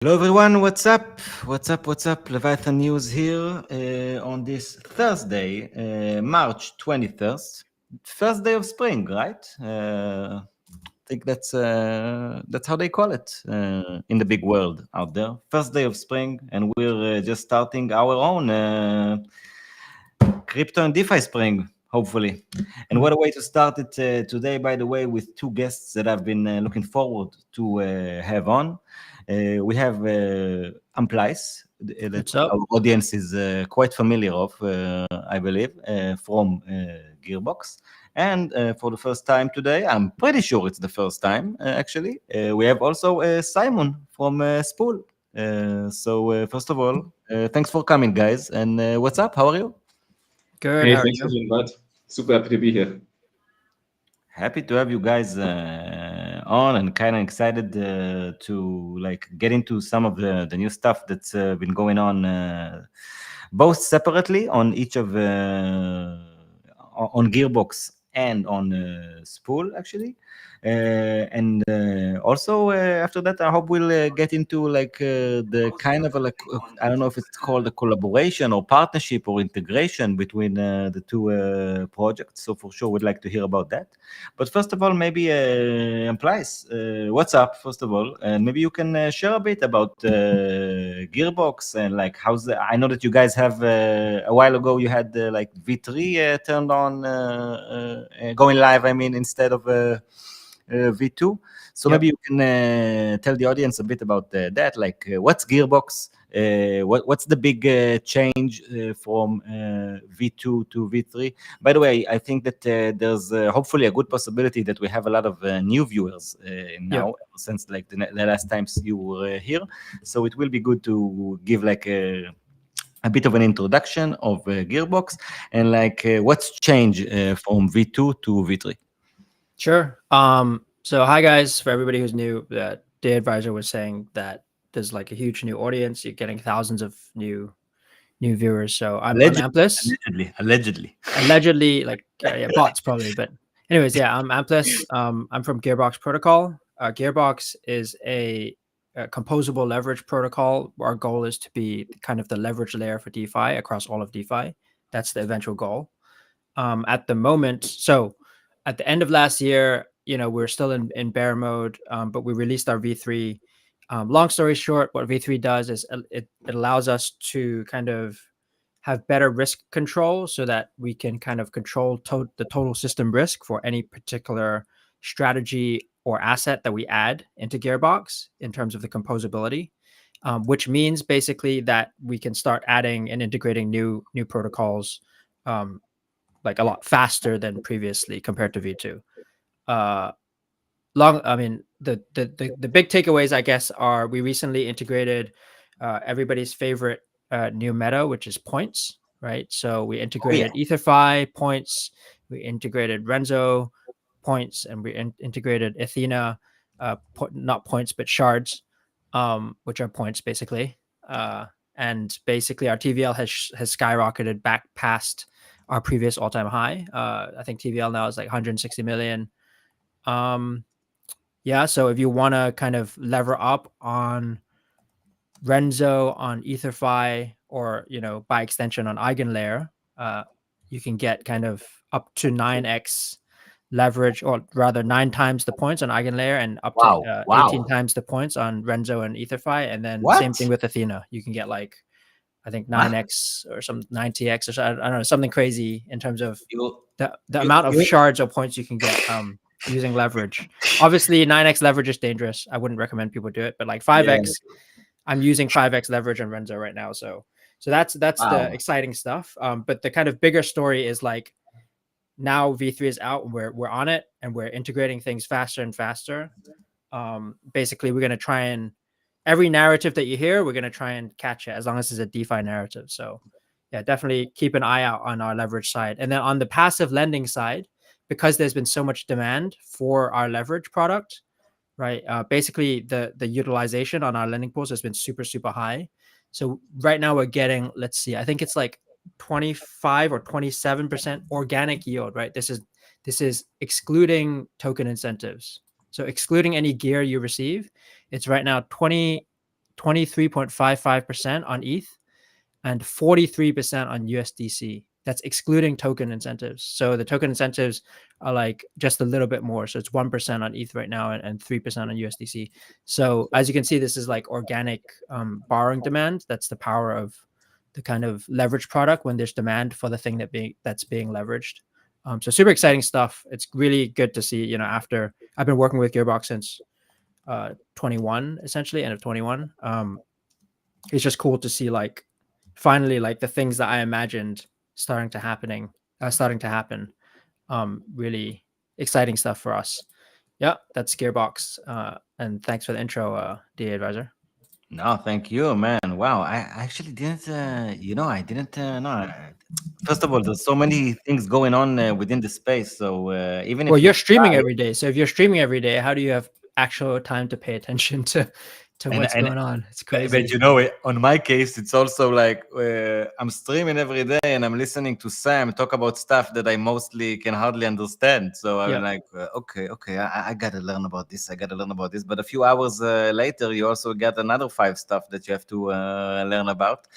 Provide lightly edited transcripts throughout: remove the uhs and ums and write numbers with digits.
Hello everyone, what's up? What's up? Leviathan News here on this Thursday, March 21st, first day of spring, right? I think that's how they call it in the big world out there. First day of spring, and we're just starting our own crypto and DeFi spring, hopefully. And what a way to start it today, by the way, with two guests that I've been looking forward to have on. We have Amplice, that What's up? our audience is quite familiar of, I believe, from Gearbox. And for the first time today, I'm pretty sure it's the first time, actually, we have also Simon from Spool. First of all, thanks for coming, guys. And what's up? How are you? Good. Hey, How are thanks for you? the invite. Super happy to be here. Happy to have you guys on, and kind of excited to like get into some of the new stuff that's been going on, both separately on each of on Gearbox and on Spool actually. And also after that, I hope we'll get into like the kind of I don't know if it's called a collaboration or partnership or integration between the two projects. So for sure, we'd like to hear about that. But first of all, maybe implies what's up. First of all, and maybe you can share a bit about Gearbox and like how's the. I know that you guys have a while ago you had like V3 turned on, going live. I mean, instead of V2. So Yep. maybe you can tell the audience a bit about that. Like, what's Gearbox? What's the big change from V2 to V3? By the way, I think that there's hopefully a good possibility that we have a lot of new viewers now, since like the last times you were here. So it will be good to give like a bit of an introduction of Gearbox and like what's changed from V2 to V3. Sure. So hi guys. For everybody who's new, that the advisor was saying that there's like a huge new audience. You're getting thousands of new viewers. So I'm Amplice. Allegedly, like yeah, bots probably, but anyways, yeah, I'm Amplice. I'm from Gearbox Protocol. Gearbox is a composable leverage protocol. Our goal is to be kind of the leverage layer for DeFi across all of DeFi. That's the eventual goal. At the moment, so at the end of last year, we're still in bear mode, but we released our V3. Long story short, what V3 does is it allows us to kind of have better risk control so that we can kind of control the total system risk for any particular strategy or asset that we add into Gearbox in terms of the composability, which means basically that we can start adding and integrating new protocols like a lot faster than previously compared to V2. I mean, the big takeaways, I guess, are we recently integrated everybody's favorite new meta, which is points, right? So we integrated EtherFi points, we integrated Renzo points, and we integrated Athena, not points but shards, which are points basically. And basically, our TVL has skyrocketed back past our previous all-time high. I think TVL now is like 160 million. Yeah, so if you want to kind of lever up on Renzo, on EtherFi, or by extension on Eigenlayer, you can get kind of up to 9x leverage, or rather 9 times the points on Eigenlayer and up to 18 times the points on Renzo and EtherFi. And then same thing with Athena. You can get like, I think 9x or some 90x or so, I don't know, something crazy in terms of the amount of shards or points you can get using leverage. Obviously 9x leverage is dangerous. I wouldn't recommend people do it, but like 5x, I'm using 5x leverage on Renzo right now. So that's the exciting stuff. But the kind of bigger story is like, now V3 is out and we're on it and we're integrating things faster and faster. Basically we're going to try and every narrative that you hear, we're going to try and catch it as long as it's a DeFi narrative. So yeah, definitely keep an eye out on our leverage side. And then on the passive lending side, because there's been so much demand for our leverage product, right? Basically the utilization on our lending pools has been super, super high. So right now we're getting, let's see, I think it's like 25 or 27% organic yield, right? This is excluding token incentives. So excluding any gear you receive, it's right now 25% 23.55% on ETH and 43% on USDC. That's excluding token incentives. So the token incentives are like just a little bit more. So it's 1% on ETH right now and 3% on USDC. So as you can see, this is like organic borrowing demand. That's the power of the kind of leverage product when there's demand for the thing that's being leveraged. So super exciting stuff. It's really good to see, after I've been working with Gearbox since 21, essentially, end of 21. It's just cool to see like finally like the things that I imagined starting to happen. Really exciting stuff for us. Yeah, that's Gearbox. And thanks for the intro, DA Advisor. No, thank you, man. Wow, I actually didn't, I didn't know. First of all, there's so many things going on within the space. So even if you're streaming every day. So if you're streaming every day, how do you have actual time to pay attention to what's going on? It's crazy. But on my case, it's also like I'm streaming every day and I'm listening to Sam talk about stuff that I mostly can hardly understand. So I'm like, okay, I gotta learn about this. But a few hours later, you also get another 5 stuff that you have to learn about.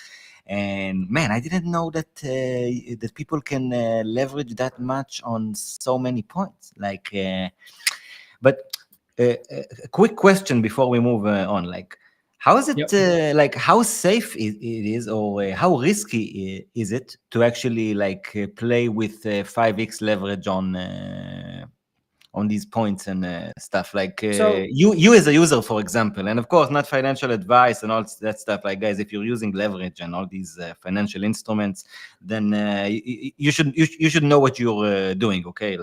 And man, I didn't know that that people can leverage that much on so many points. But a quick question before we move on, like. How is it like? How safe it is, or how risky is it to actually play with 5x leverage on these points and stuff? So you as a user, for example, and of course not financial advice and all that stuff. Like guys, if you're using leverage and all these financial instruments, then you should know what you're doing. Okay,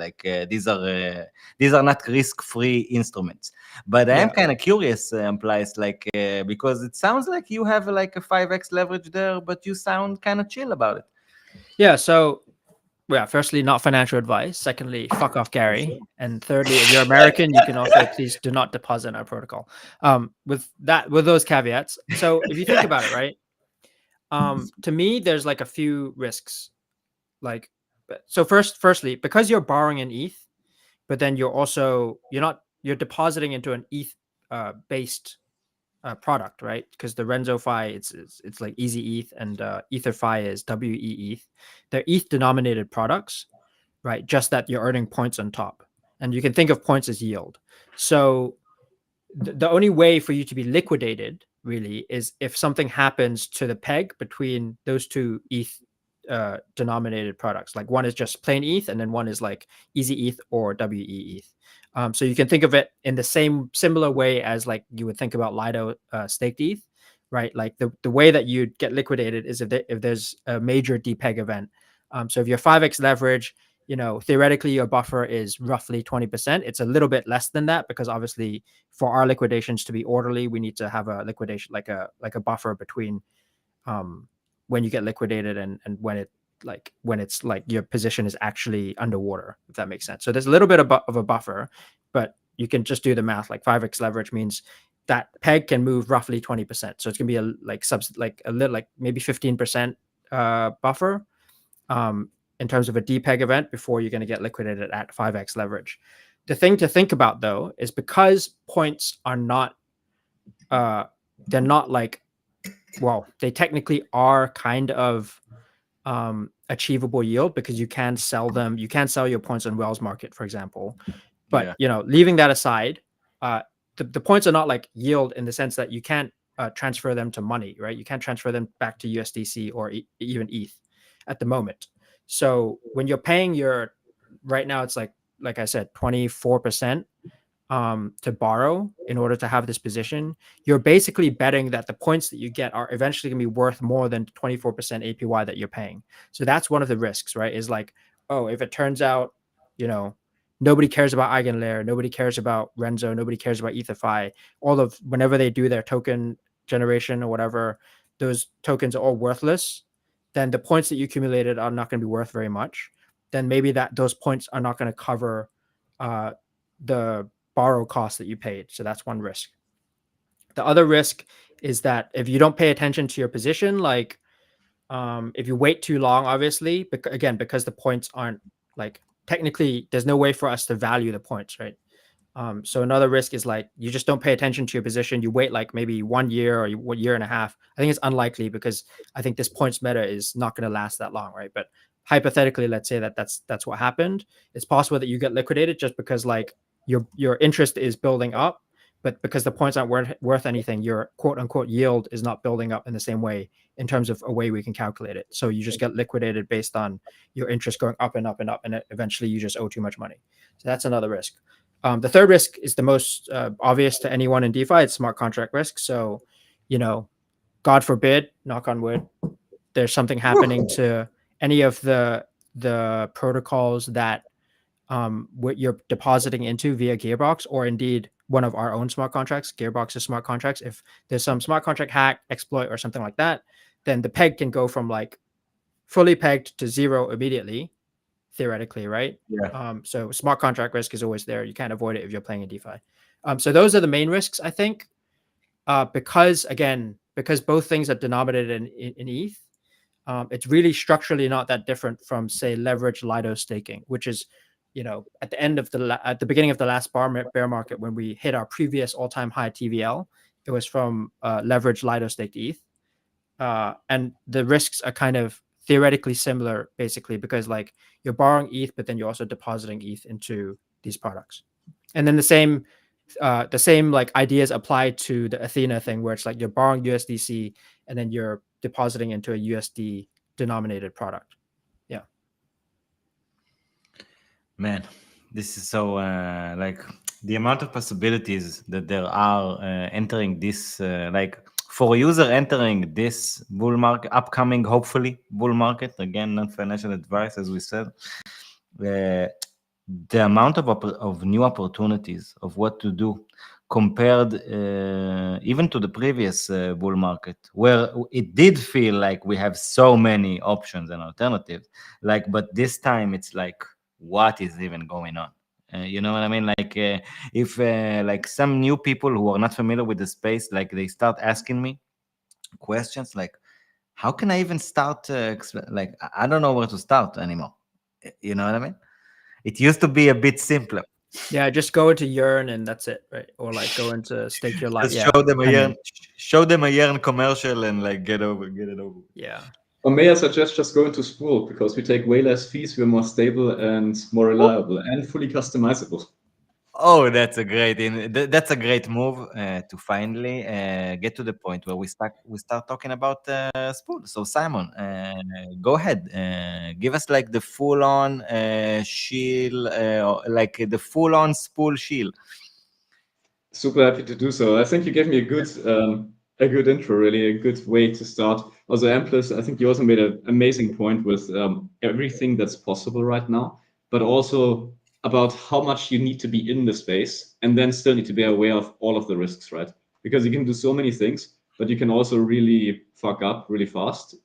these are not risk-free instruments. But I am kind of curious, Amplice, because it sounds like you have like a 5x leverage there, but you sound kind of chill about it. Yeah. So, firstly, not financial advice. Secondly, fuck off, Gary. And thirdly, if you're American, you can also please do not deposit in our protocol. With those caveats. So if you think about it, right? To me, there's like a few risks. Firstly, because you're borrowing in ETH, but then you're depositing into an ETH based product, right? Because the RenzoFi, it's like Easy ETH, and EtherFi is WE ETH. They're ETH denominated products, right? Just that you're earning points on top, and you can think of points as yield. So the only way for you to be liquidated really is if something happens to the peg between those two ETH denominated products. Like one is just plain ETH, and then one is like Easy ETH or WE ETH. So you can think of it in the similar way as like you would think about Lido staked ETH, right? Like the way that you'd get liquidated is if there's a major depeg event. So if you're 5x leverage, theoretically your buffer is roughly 20%. It's a little bit less than that because obviously for our liquidations to be orderly, we need to have a liquidation like a buffer between when you get liquidated and when it's like your position is actually underwater, if that makes sense. So there's a little bit of a buffer, but you can just do the math. Like 5x leverage means that peg can move roughly 20%. So it's gonna be a little like maybe 15% buffer in terms of a depeg event before you're going to get liquidated at 5x leverage. The thing to think about though is because points are not they're not like, well, they technically are kind of achievable yield because you can sell them. You can sell your points on Wells Market, for example. But leaving that aside, the points are not like yield in the sense that you can't transfer them to money, right? You can't transfer them back to USDC or even ETH at the moment. So when you're paying right now, it's like I said, 24% to borrow in order to have this position. You're basically betting that the points that you get are eventually going to be worth more than 24% APY that you're paying. So that's one of the risks, right? Is like, oh, if it turns out, nobody cares about EigenLayer, nobody cares about Renzo, nobody cares about EtherFi. Whenever they do their token generation or whatever, those tokens are all worthless. Then the points that you accumulated are not going to be worth very much. Then maybe those points are not going to cover the borrow cost that you paid. So that's one risk. The other risk is that if you don't pay attention to your position, like if you wait too long, obviously, because the points aren't like technically, there's no way for us to value the points, right? So another risk is like you just don't pay attention to your position. You wait like maybe 1 year or 1 year and a half. I think it's unlikely because I think this points meta is not going to last that long, right? But hypothetically, let's say that's what happened. It's possible that you get liquidated just because like your interest is building up, but because the points aren't worth anything, your quote unquote yield is not building up in the same way in terms of a way we can calculate it. So you just get liquidated based on your interest going up and up and up, and eventually you just owe too much money. So that's another risk. The third risk is the most obvious to anyone in DeFi. It's smart contract risk. So, God forbid, knock on wood, there's something happening to any of the protocols that you're depositing into via Gearbox, or indeed one of our own smart contracts, Gearbox's smart contracts. If there's some smart contract hack, exploit, or something like that, then the peg can go from like fully pegged to zero immediately, theoretically, right? Yeah. So smart contract risk is always there. You can't avoid it if you're playing in DeFi. So those are the main risks, I think, because both things are denominated in ETH. It's really structurally not that different from, say, leveraged Lido staking, which is, at the beginning of the last bear market, when we hit our previous all-time high TVL, it was from leveraged Lido staked ETH, and the risks are kind of theoretically similar, basically, because like you're borrowing ETH, but then you're also depositing ETH into these products, and then the same like ideas apply to the Athena thing, where it's like you're borrowing USDC and then you're depositing into a USD denominated product. Yeah. Man, this is so like the amount of possibilities that there are entering this, like for a user entering this bull market, upcoming, hopefully, bull market, again, non-financial advice, as we said, the amount of new opportunities of what to do compared even to the previous bull market, where it did feel like we have so many options and alternatives, like, but this time it's like, what is even going on? You know what I mean? Like if like some new people who are not familiar with the space, like they start asking me questions like, how can I even start? Like, I don't know where to start anymore. You know what I mean? It used to be a bit simpler. Yeah, just go into Yearn and that's it, right? Or like go into Stake Your Life. Just Yeah. show them a Yearn commercial and like get it over. Yeah. Or may I suggest just go into Spool, because we take way less fees, we're more stable and more reliable and fully customizable. Oh, that's a great move to finally get to the point where we start talking about Spool. So Simon, go ahead, give us like the full-on shield, like the full-on Spool shield. Super happy to do so. I think you gave me a good intro, really a good way to start. Also, Amplice, I think you also made an amazing point with everything that's possible right now, but also about how much you need to be in the space and then still need to be aware of all of the risks, right? Because you can do so many things, but you can also really fuck up really fast.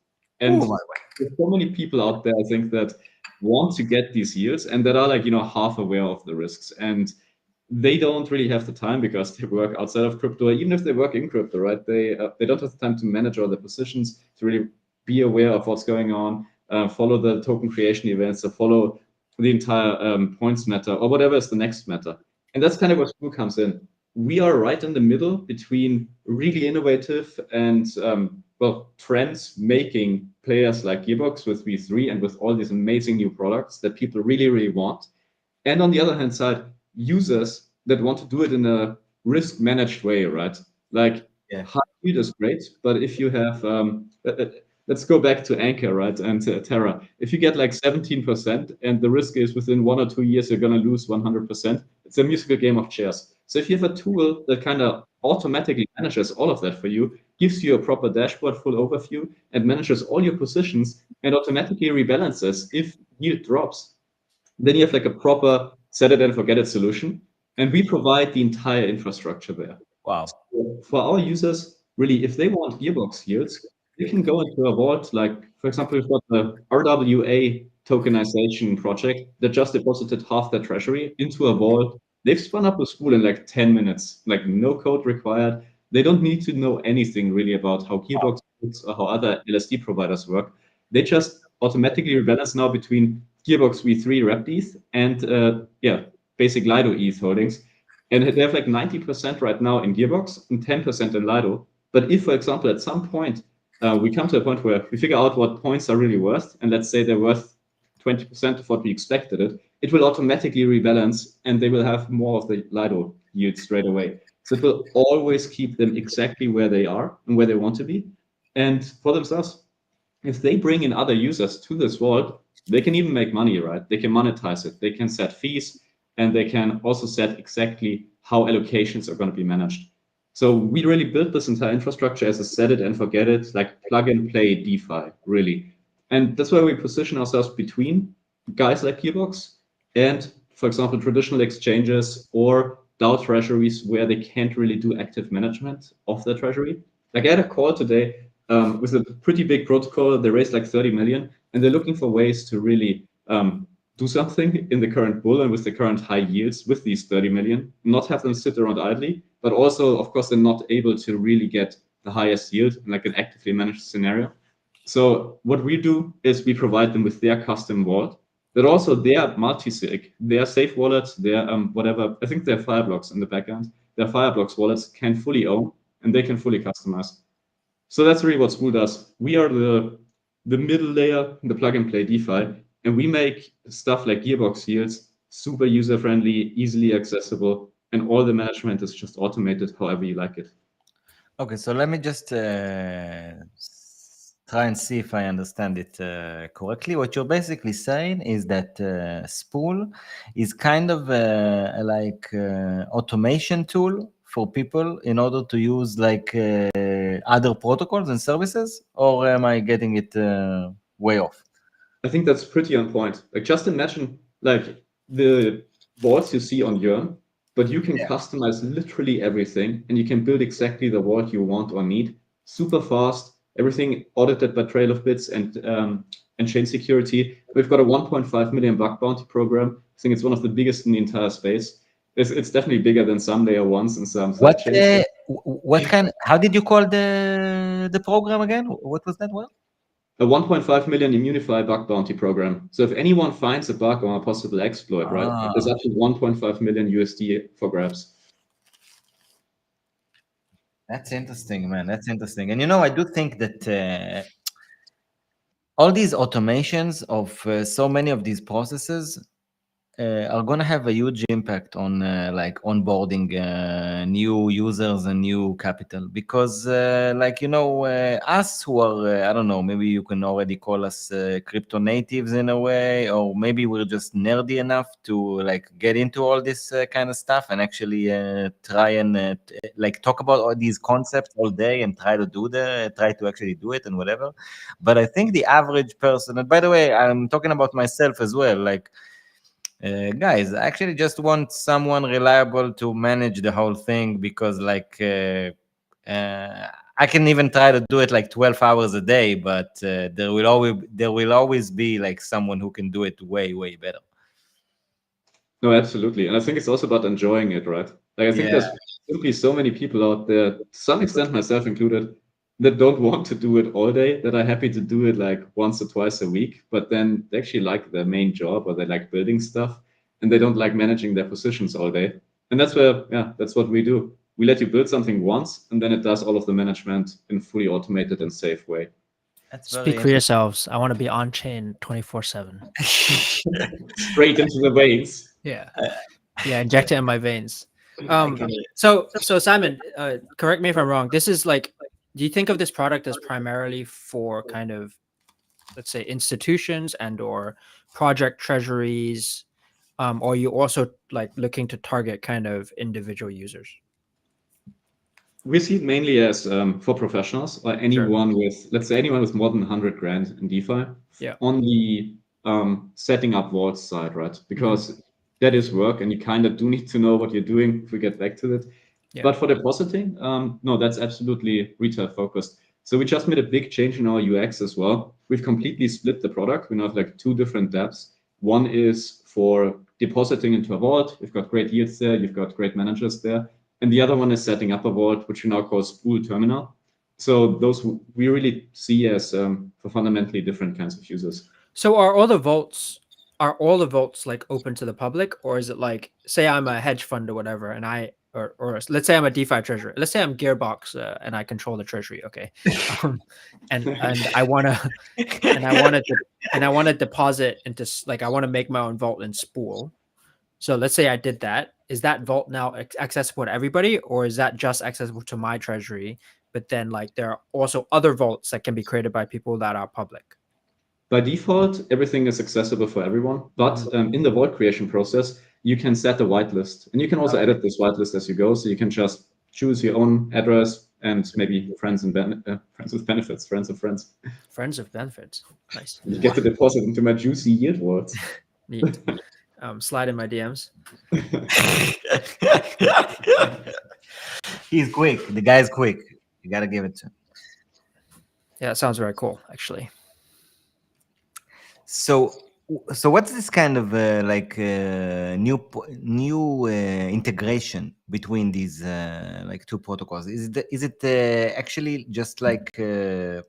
And there's so many people out there, I think, that want to get these yields and that are like, half aware of the risks. And they don't really have the time because they work outside of crypto. Even if they work in crypto, right? They don't have the time to manage all the positions, to really be aware of what's going on, follow the token creation events, or follow the entire points meta, or whatever is the next meta. And that's kind of where Spool comes in. We are right in the middle between really innovative and trends making players like Gearbox with V3 and with all these amazing new products that people really, really want. And on the other hand side, users that want to do it in a risk managed way, right? Like high yield is great, but if you have, let's go back to Anchor, right? And Terra. If you get like 17% and the risk is within 1 or 2 years, you're going to lose 100%, it's a musical game of chairs. So if you have a tool that kind of automatically manages all of that for you, gives you a proper dashboard, full overview, and manages all your positions and automatically rebalances if yield drops, then you have like a proper set it and forget it solution. And we provide the entire infrastructure there. Wow. So for our users, really, if they want Gearbox yields, they can go into a vault, like, for example, we've got the RWA tokenization project that just deposited half their treasury into a vault. They've spun up a Spool in like 10 minutes, like no code required. They don't need to know anything really about how Gearbox works or how other LSD providers work. They just automatically rebalance now between Gearbox V3 wrapped ETH and basic Lido ETH holdings. And they have like 90% right now in Gearbox and 10% in Lido. But if, for example, at some point, we come to a point where we figure out what points are really worth, and let's say they're worth 20% of what we expected it will automatically rebalance, and they will have more of the Lido yield straight away. So it will always keep them exactly where they are and where they want to be. And for themselves, if they bring in other users to this vault, they can even make money, right? They can monetize it. They can set fees, and they can also set exactly how allocations are going to be managed. So we really built this entire infrastructure as a set it and forget it, like plug and play DeFi, really. And that's where we position ourselves between guys like Gearbox and, for example, traditional exchanges or DAO treasuries where they can't really do active management of their treasury. Like I had a call today with a pretty big protocol. They raised like 30 million, and they're looking for ways to really do something in the current bull and with the current high yields with these 30 million, not have them sit around idly, but also, of course, they're not able to really get the highest yield in like an actively managed scenario. So what we do is we provide them with their custom vault, but also their multi-sig, their safe wallets, their whatever, I think their Fireblocks in the backend, their Fireblocks wallets can fully own, and they can fully customize. So that's really what Spool does. We are the middle layer in the plug-and-play DeFi, and we make stuff like Gearbox yields super user-friendly, easily accessible, and all the management is just automated however you like it. Okay, so let me just try and see if I understand it correctly. What you're basically saying is that Spool is kind of like automation tool for people in order to use like other protocols and services, or am I getting it way off? I think that's pretty on point. Like just imagine like the vaults you see on Yearn, but you can customize literally everything, and you can build exactly the vault you want or need super fast. Everything audited by Trail of Bits and chain security. We've got a 1.5 million bug bounty program. I think it's one of the biggest in the entire space. It's definitely bigger than some layer ones and some side chains. What kind? How did you call the program again? What was that one? A 1.5 million Immunify bug bounty program. So if anyone finds a bug or a possible exploit, right, there's up to 1.5 million USD for grabs. That's interesting, man. That's interesting. And I do think that all these automations of so many of these processes are going to have a huge impact on like onboarding new users and new capital, because like us who are I don't know, maybe you can already call us crypto natives in a way, or maybe we're just nerdy enough to like get into all this kind of stuff and actually try and like talk about all these concepts all day and try to actually do it and whatever. But I think the average person, and by the way, I'm talking about myself as well, like guys, I actually just want someone reliable to manage the whole thing, because like I can even try to do it like 12 hours a day, but there will always be like someone who can do it way better. No, absolutely. And I think it's also about enjoying it, right? Like I think there's simply so many people out there, to some extent myself included, that don't want to do it all day, that are happy to do it like once or twice a week, but then they actually like their main job, or they like building stuff, and they don't like managing their positions all day. And that's where, that's what we do. We let you build something once, and then it does all of the management in a fully automated and safe way. Speak for yourselves. I want to be on chain 24/7. Straight into the veins. Yeah, inject it in my veins. So Simon, correct me if I'm wrong. This is like, do you think of this product as primarily for kind of, let's say, institutions and or project treasuries, or are you also like looking to target kind of individual users? We see it mainly as for professionals, or anyone with, let's say, anyone with more than 100 grand in DeFi. On the setting up vaults side, right? Because that is work, and you kind of do need to know what you're doing if we get back to it. But for depositing, no, that's absolutely retail focused. So we just made a big change in our UX as well. We've completely split the product. We now have like 2 different dApps. One is for depositing into a vault. You've got great yields there. You've got great managers there. And the other one is setting up a vault, which we now call Spool Terminal. So those we really see as for fundamentally different kinds of users. So are all the vaults are all the vaults like open to the public, or is it like, say I'm a hedge fund or whatever, and or let's say I'm a DeFi treasury. Let's say I'm Gearbox and I control the treasury. Okay, and I want to and I want to deposit into like I want to make my own vault in Spool. So let's say I did that. Is that vault now accessible to everybody, or is that just accessible to my treasury? But then like there are also other vaults that can be created by people that are public. By default, everything is accessible for everyone, but in the vault creation process, you can set a whitelist, and you can also edit this whitelist as you go. So you can just choose your own address and maybe friends with benefits, friends of friends. Friends of benefits, nice. You get to deposit into my juicy yield vaults. Neat. Slide in my DMs. He's quick. The guy's quick. You gotta give it to him. Yeah, it sounds very cool, actually. So what's this kind of new integration between these like two protocols? Is it actually just like a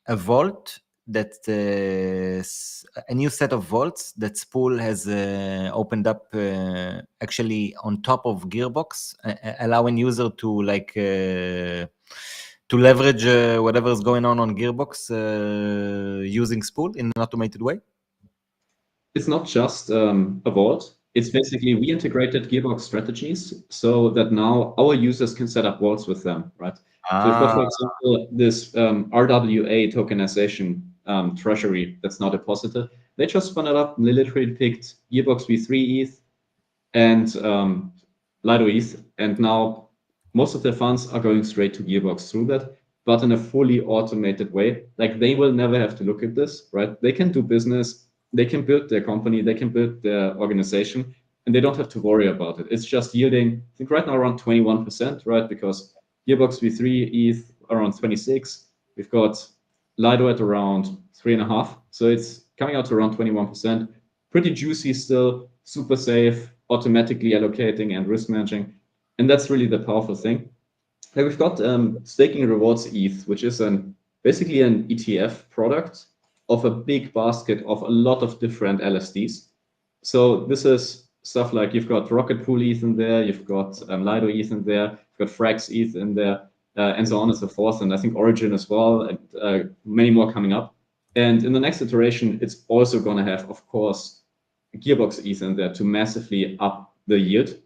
vault that a new set of vaults that Spool has opened up actually on top of Gearbox, allowing user to like to leverage whatever is going on Gearbox using Spool in an automated way? It's not just a vault. It's basically we integrated Gearbox strategies so that now our users can set up vaults with them, right? So we've got, for example, this RWA tokenization treasury that's now deposited. They just spun it up and they literally picked Gearbox v3 ETH and Lido ETH, and now most of their funds are going straight to Gearbox through that, but in a fully automated way. Like they will never have to look at this, right? They can do business, they can build their company, they can build their organization, and they don't have to worry about it. It's just yielding, I think right now around 21%, right? Because Gearbox v3 ETH around 26. We've got Lido at around 3.5. So it's coming out to around 21%. Pretty juicy still, super safe, automatically allocating and risk managing. And that's really the powerful thing. And we've got staking rewards ETH, which is basically an ETF product of a big basket of a lot of different LSDs. So this is stuff like you've got Rocket Pool ETH in there, you've got Lido ETH in there, you've got Frax ETH in there, and so on and so forth. And I think Origin as well, and many more coming up. And in the next iteration, it's also going to have, of course, Gearbox ETH in there to massively up the yield.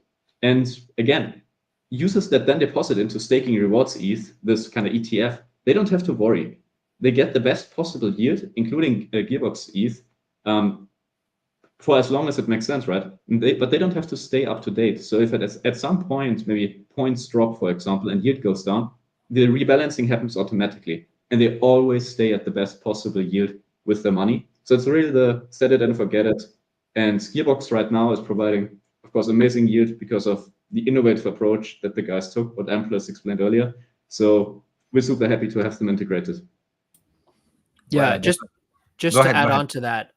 And again, users that then deposit into staking rewards ETH, this kind of ETF, they don't have to worry. They get the best possible yield, including Gearbox ETH, for as long as it makes sense, right? But they don't have to stay up to date. So if at some point, maybe points drop, for example, and yield goes down, the rebalancing happens automatically. And they always stay at the best possible yield with their money. So it's really the set it and forget it. And Gearbox right now is providing, of course, amazing yield because of the innovative approach that the guys took, what Amplice explained earlier. So we're super happy to have them integrated. Yeah, Well, just go to ahead, add go on to that.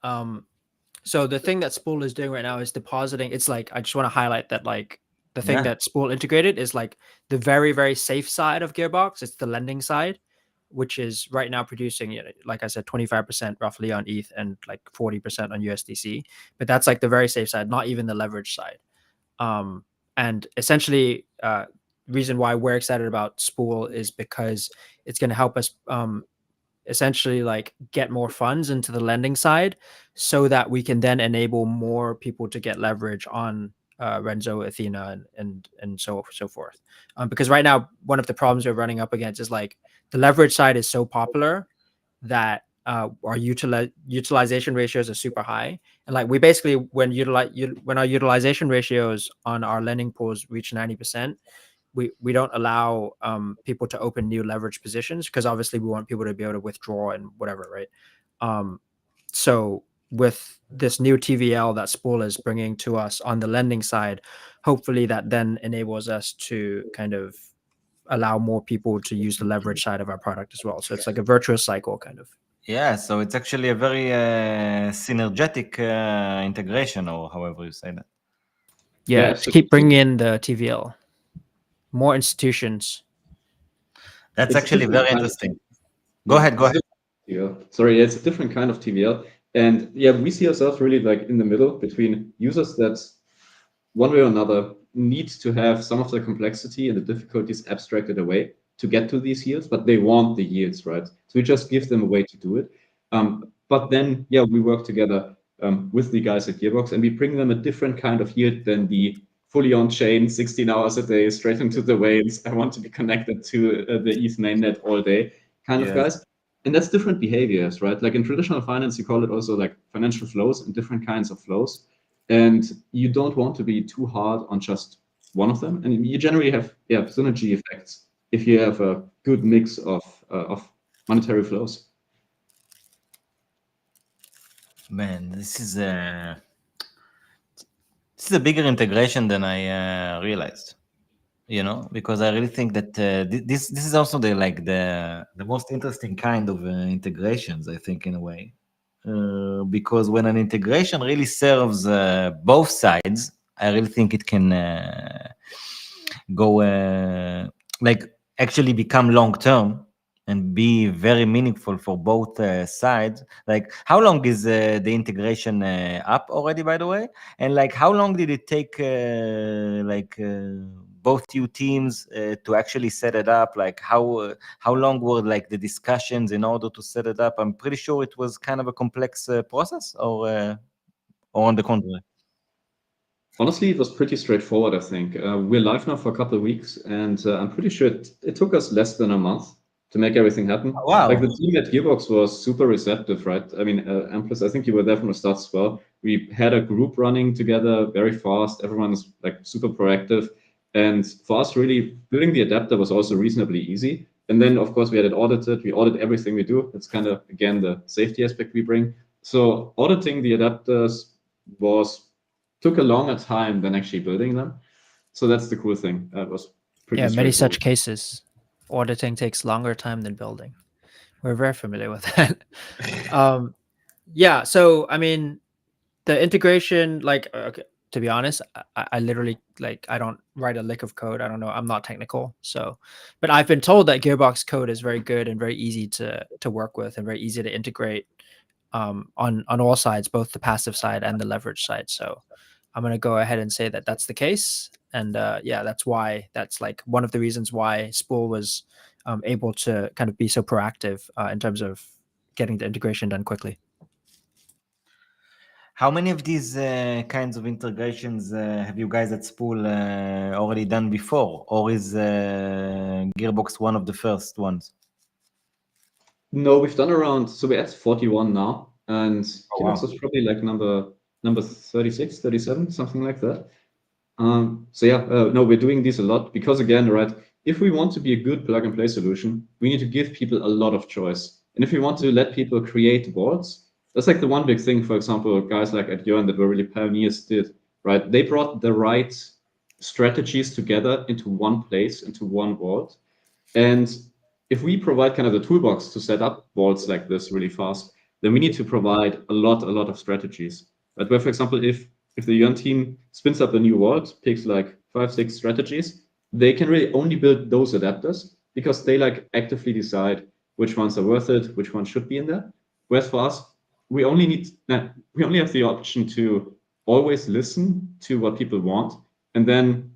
So the thing that Spool is doing right now is depositing. It's like, I just want to highlight that, like, the thing that Spool integrated is like the very, very safe side of Gearbox. It's the lending side, which is right now producing, you know, like I said, 25% roughly on ETH and like 40% on USDC. But that's like the very safe side, not even the leverage side. And essentially, reason why we're excited about Spool is because it's going to help us essentially like get more funds into the lending side so that we can then enable more people to get leverage on Renzo, Athena, and so forth. Because right now, one of the problems we're running up against is like the leverage side is so popular that our utilization ratios are super high. And like we basically, when our utilization ratios on our lending pools reach 90%, we don't allow people to open new leverage positions because obviously we want people to be able to withdraw and whatever, right? So with this new TVL that Spool is bringing to us on the lending side, hopefully that then enables us to kind of allow more people to use the leverage side of our product as well. So it's like a virtuous cycle kind of. Yeah, so it's actually a very synergetic integration, or however you say that. Yeah, to keep bringing in the TVL, more institutions. That's actually very interesting. Go ahead. Yeah, sorry, it's a different kind of TVL. And yeah, we see ourselves really like in the middle between users that one way or another need to have some of the complexity and the difficulties abstracted away to get to these yields, but they want the yields, right? So we just give them a way to do it. But then, yeah, we work together with the guys at Gearbox, and we bring them a different kind of yield than the fully on-chain, 16 hours a day, straight into the whales. I want to be connected to the ETH mainnet all day kind of guys. And that's different behaviors, right? Like in traditional finance, you call it also like financial flows and different kinds of flows. And you don't want to be too hard on just one of them. And you generally have synergy effects if you have a good mix of monetary flows. Man, this is a bigger integration than I realized. You know, because I really think that this is also the most interesting kind of integrations, I think, in a way. Because when an integration really serves both sides, I really think it can go like actually become long term and be very meaningful for both sides. Like, how long is the integration up already, by the way? And like, how long did it take both you teams to actually set it up? Like, how long were like the discussions in order to set it up? I'm pretty sure it was kind of a complex process, or on the contrary. Honestly, it was pretty straightforward, I think. We're live now for a couple of weeks, and I'm pretty sure it took us less than a month to make everything happen. Oh, wow. Like the team at Gearbox was super receptive, right? I mean, amplice, I think you were there from the start as well. We had a group running together very fast. Everyone's like super proactive. And for us, really building the adapter was also reasonably easy. And then, of course, we had it audited. We audit everything we do. That's kind of, again, the safety aspect we bring. So auditing the adapters took a longer time than actually building them. So that's the cool thing. It was pretty many such straightforward. cases. Auditing takes longer time than building. We're very familiar with that. Yeah, so I mean, the integration, like, okay, to be honest, I literally, like, I don't write a lick of code. I don't know. I'm not technical. So, but I've been told that Gearbox code is very good and very easy to work with and very easy to integrate on all sides, both the passive side and the leverage side. So I'm going to go ahead and say that that's the case. And yeah, that's like one of the reasons why Spool was able to kind of be so proactive in terms of getting the integration done quickly. How many of these kinds of integrations have you guys at Spool already done before? Or is Gearbox one of the first ones? No, we've done around, so we're at 41 now. And Gearbox was probably like number 36, 37, something like that. So yeah, no, we're doing this a lot because, again, right, if we want to be a good plug and play solution, we need to give people a lot of choice. And if we want to let people create vaults, that's like the one big thing, for example, guys like at Jörn that were really pioneers did, right? They brought the right strategies together into one place, into one vault. And if we provide kind of the toolbox to set up vaults like this really fast, then we need to provide a lot of strategies. But where, for example, if the Jörn team spins up a new vault, picks like 5-6 strategies, they can really only build those adapters because they like actively decide which ones are worth it, which ones should be in there. Whereas for us, we only have the option to always listen to what people want and then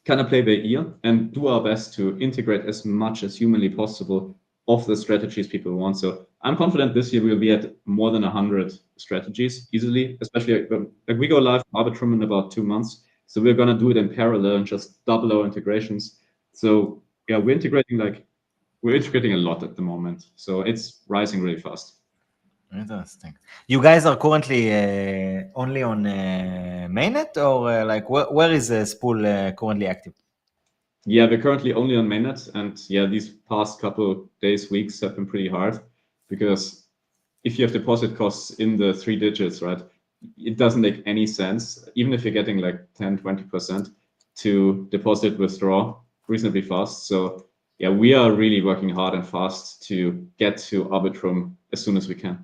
kind of play by ear and do our best to integrate as much as humanly possible of the strategies people want. So I'm confident this year we'll be at more than 100 strategies easily, especially like we go live Arbitrum in about 2 months. So we're going to do it in parallel and just double our integrations. So yeah, we're integrating a lot at the moment. So it's rising really fast. Interesting. You guys are currently only on mainnet, or like where is Spool currently active? Yeah, we're currently only on mainnet, and yeah, these past couple days, weeks have been pretty hard because if you have deposit costs in the 3 digits, right, it doesn't make any sense, even if you're getting like 10-20% to deposit, withdraw reasonably fast. So yeah, we are really working hard and fast to get to Arbitrum as soon as we can.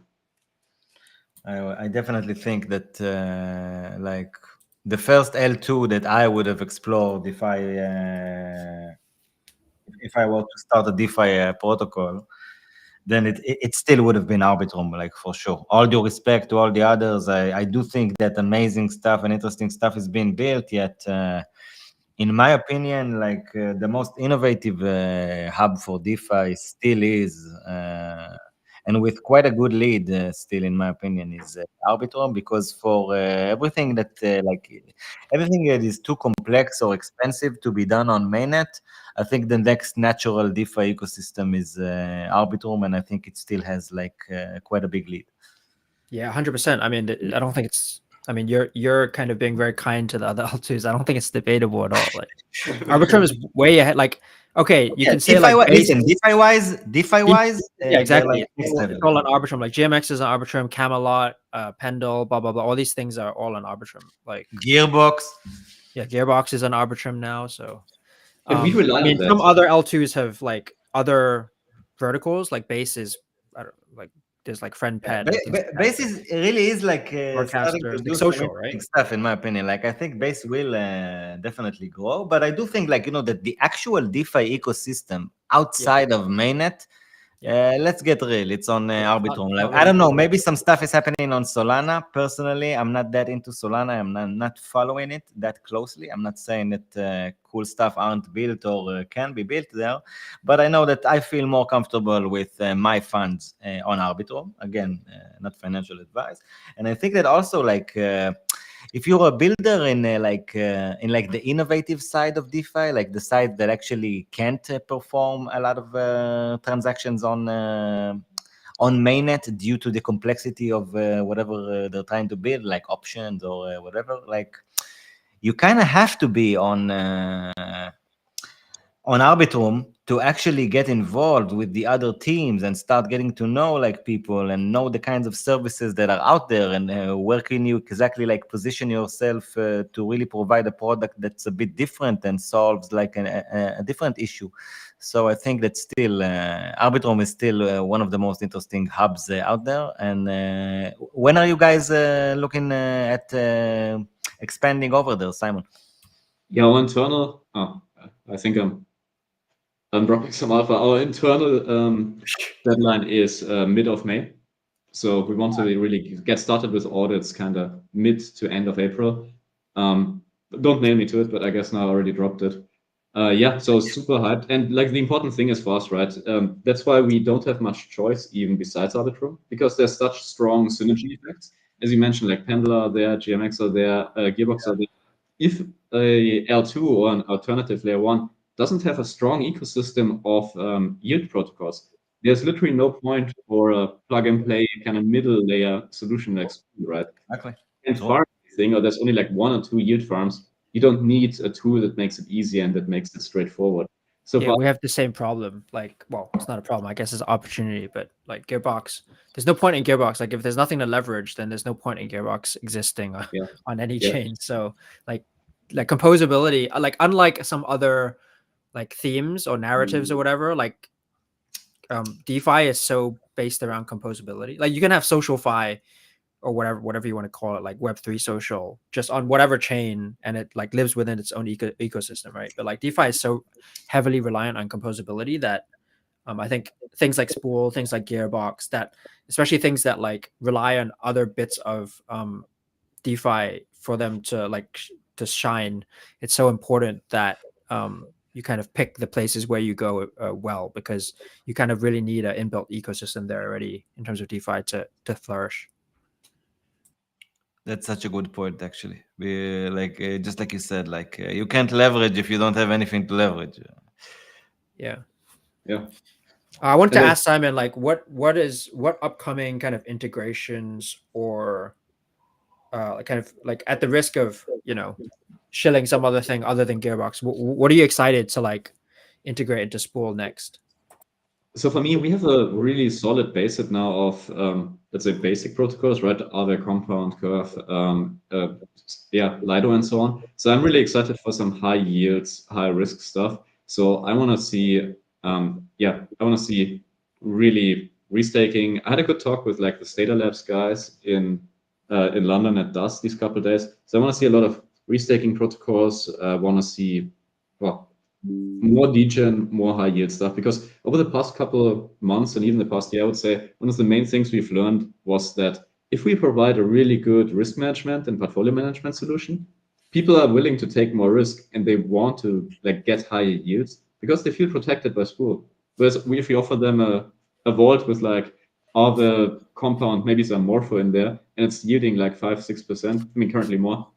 I definitely think that like the first L2 that I would have explored if I were to start a DeFi protocol, then it still would have been Arbitrum, like for sure. All due respect to all the others, I do think that amazing stuff and interesting stuff is being built, yet in my opinion, like the most innovative hub for DeFi still is, and with quite a good lead still, in my opinion, is Arbitrum, because for everything that everything that is too complex or expensive to be done on mainnet, I think the next natural DeFi ecosystem is Arbitrum, and I think it still has like quite a big lead. Yeah, 100%. I mean, I don't think it's. I mean, you're kind of being very kind to the other L2s. I don't think it's debatable at all. Like, Arbitrum is way ahead. Like, okay, you can say DeFi, like listen, DeFi wise, yeah, exactly. Like It's all on Arbitrum. Like GMX is on Arbitrum, Camelot, Pendle, blah blah blah. All these things are all on Arbitrum. Like Gearbox. Yeah, Gearbox is on Arbitrum now. So, And we rely I mean, on that. some other L2s have like other verticals. Like Base is, I don't like. There's like friend pet. Base really is like starting to do social, right? stuff, in my opinion. Like I think Base will definitely grow, but I do think like that the actual DeFi ecosystem outside of mainnet, let's get real. It's on Arbitrum. Like, I don't know. Maybe some stuff is happening on Solana. Personally, I'm not that into Solana. I'm not following it that closely. I'm not saying that cool stuff aren't built or can be built there, but I know that I feel more comfortable with my funds on Arbitrum. Again, not financial advice. And I think that also like if you're a builder in the innovative side of DeFi, like the side that actually can't perform a lot of transactions on mainnet due to the complexity of whatever they're trying to build, like options or whatever, like you kind of have to be on Arbitrum to actually get involved with the other teams and start getting to know like people and know the kinds of services that are out there, and where can you exactly like position yourself to really provide a product that's a bit different and solves like a different issue. So I think that still Arbitrum is still one of the most interesting hubs out there. And when are you guys looking at expanding over there, Simon? Yeah, our internal. I think I'm dropping some alpha. Our internal deadline is mid of May. So we want to really get started with audits kind of mid to end of April. Don't nail me to it, but I guess now I already dropped it. Yeah, so super hyped. And like the important thing is for us, right? That's why we don't have much choice even besides Arbitrum, because there's such strong synergy effects. As you mentioned, like Pendle are there, GMX are there, Gearbox are there. If a L2 or an alternative layer 1 doesn't have a strong ecosystem of yield protocols, there's literally no point for a plug and play kind of middle layer solution like Spool, right? Exactly. And farm thing, or there's only like 1 or 2 yield farms, you don't need a tool that makes it easier and that makes it straightforward. So yeah, we have the same problem. Like, well, it's not a problem. I guess it's an opportunity, but like Gearbox, there's no point in Gearbox. Like, if there's nothing to leverage, then there's no point in Gearbox existing on any chain. So like composability, like unlike some other like themes or narratives or whatever, like DeFi is so based around composability. Like you can have SocialFi or whatever you want to call it, like Web3 social, just on whatever chain, and it like lives within its own ecosystem, right? But like DeFi is so heavily reliant on composability that I think things like Spool, things like Gearbox, that especially things that like rely on other bits of DeFi for them to like to shine, it's so important that you kind of pick the places where you go well, because you kind of really need an inbuilt ecosystem there already in terms of DeFi to flourish. That's such a good point, actually. Just like you said, like you can't leverage if you don't have anything to leverage. Yeah. I wanted to ask Simon, like, what upcoming kind of integrations or kind of like at the risk of shilling some other thing other than Gearbox, what are you excited to like integrate into Spool next? So for me, we have a really solid base set now of let's say basic protocols, right? Aave, Compound, Curve, Lido, and so on. So I'm really excited for some high yields, high risk stuff. So I want to see, really restaking. I had a good talk with like the Stata Labs guys in London at DUS these couple of days. So I want to see a lot of restaking protocols. I want to see, more degen, more high yield stuff. Because over the past couple of months and even the past year, I would say one of the main things we've learned was that if we provide a really good risk management and portfolio management solution, people are willing to take more risk and they want to like get higher yields because they feel protected by Spool. Whereas if we offer them a vault with like all the compound, maybe some morpho in there, and it's yielding like 5-6%, I mean currently more,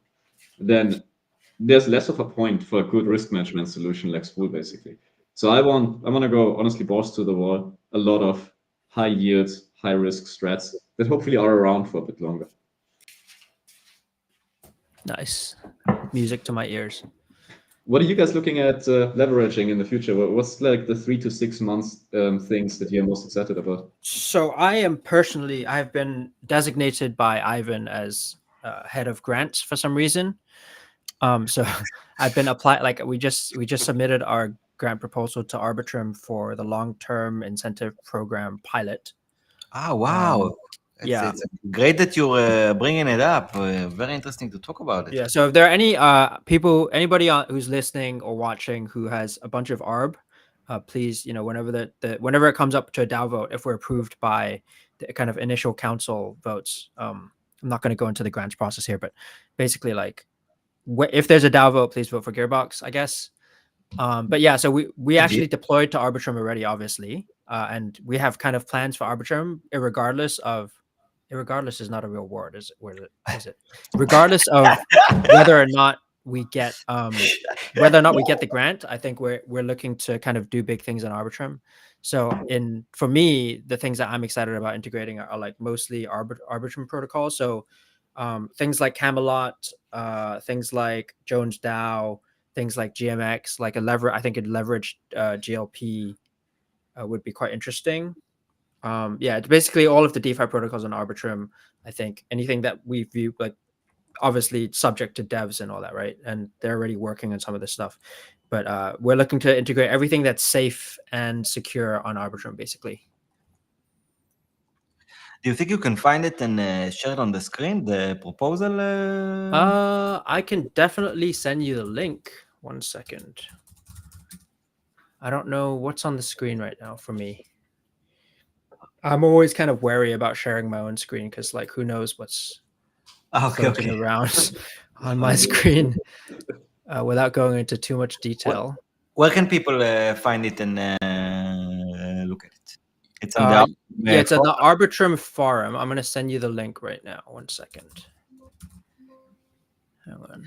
then there's less of a point for a good risk management solution like Spool, basically. So I want to go honestly balls to the wall, a lot of high yield, high risk strats that hopefully are around for a bit longer. Nice. Music to my ears. What are you guys looking at leveraging in the future? What's like the 3 to 6 months things that you're most excited about? So I've been designated by Ivan as head of grants for some reason. So I've been we just submitted our grant proposal to Arbitrum for the long-term incentive program pilot. Oh, wow. It's great that you're bringing it up. Very interesting to talk about it. Yeah. So if there are any anybody who's listening or watching who has a bunch of ARB, please, whenever whenever it comes up to a DAO vote, if we're approved by the kind of initial council votes, I'm not going to go into the grants process here, but basically, like, if there's a DAO vote, please vote for Gearbox, I guess. But yeah, so we actually deployed to Arbitrum already, obviously, and we have kind of plans for Arbitrum, irregardless is not a real word, is it? Regardless of whether or not we get the grant, I think we're looking to kind of do big things on Arbitrum. So for me, the things that I'm excited about integrating are like mostly Arbitrum protocol. So things like Camelot, things like Jones DAO, things like GMX, like I think a leveraged GLP would be quite interesting. Yeah, it's basically all of the DeFi protocols on Arbitrum. I think anything that we view, like, obviously subject to devs and all that, right? And they're already working on some of this stuff, but we're looking to integrate everything that's safe and secure on Arbitrum, basically. Do you think you can find it and share it on the screen, the proposal? I can definitely send you the link. 1 second. I don't know what's on the screen right now for me. I'm always kind of wary about sharing my own screen because, like, who knows what's floating around on my screen without going into too much detail. Where can people find it and look at it? It's on the it's on the Arbitrum forum. I'm going to send you the link right now. 1 second. Hang on.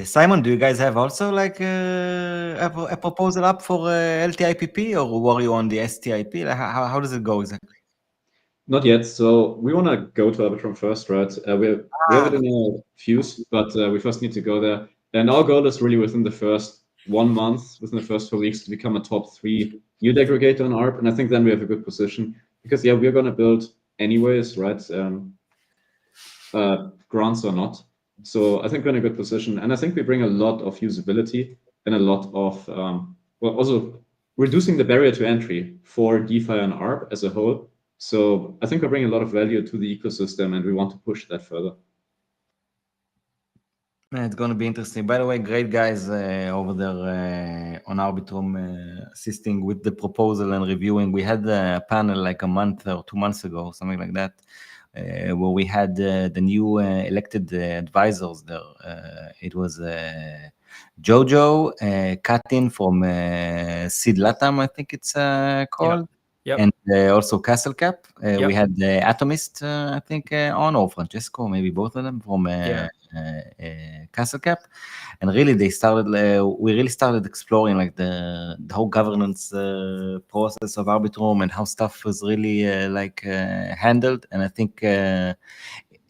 Simon, do you guys have also like a proposal up for LTIPP, or were you on the STIP? Like, how does it go exactly? Not yet. So we want to go to Arbitrum first, right? We have it in a fuse, but we first need to go there. And our goal is really within the first 1 month, within the first 4 weeks, to become a top 3 yield aggregator on ARB. And I think then we have a good position because, yeah, we're going to build anyways, right? Grants or not. So I think we're in a good position. And I think we bring a lot of usability and a lot of, also reducing the barrier to entry for DeFi and ARB as a whole. So I think we're bringing a lot of value to the ecosystem and we want to push that further. It's going to be interesting. By the way, great guys over there on Arbitrum assisting with the proposal and reviewing. We had a panel like a month or 2 months ago, something like that, where we had the new elected advisors there. It was Jojo, Katin from Seed Latam, I think it's called. Yep. And also Castle Cap. We had the Atomist, I think, on, or Francesco, maybe both of them from Castle Cap. And really, we really started exploring like the whole governance process of Arbitrum and how stuff was really handled. And I think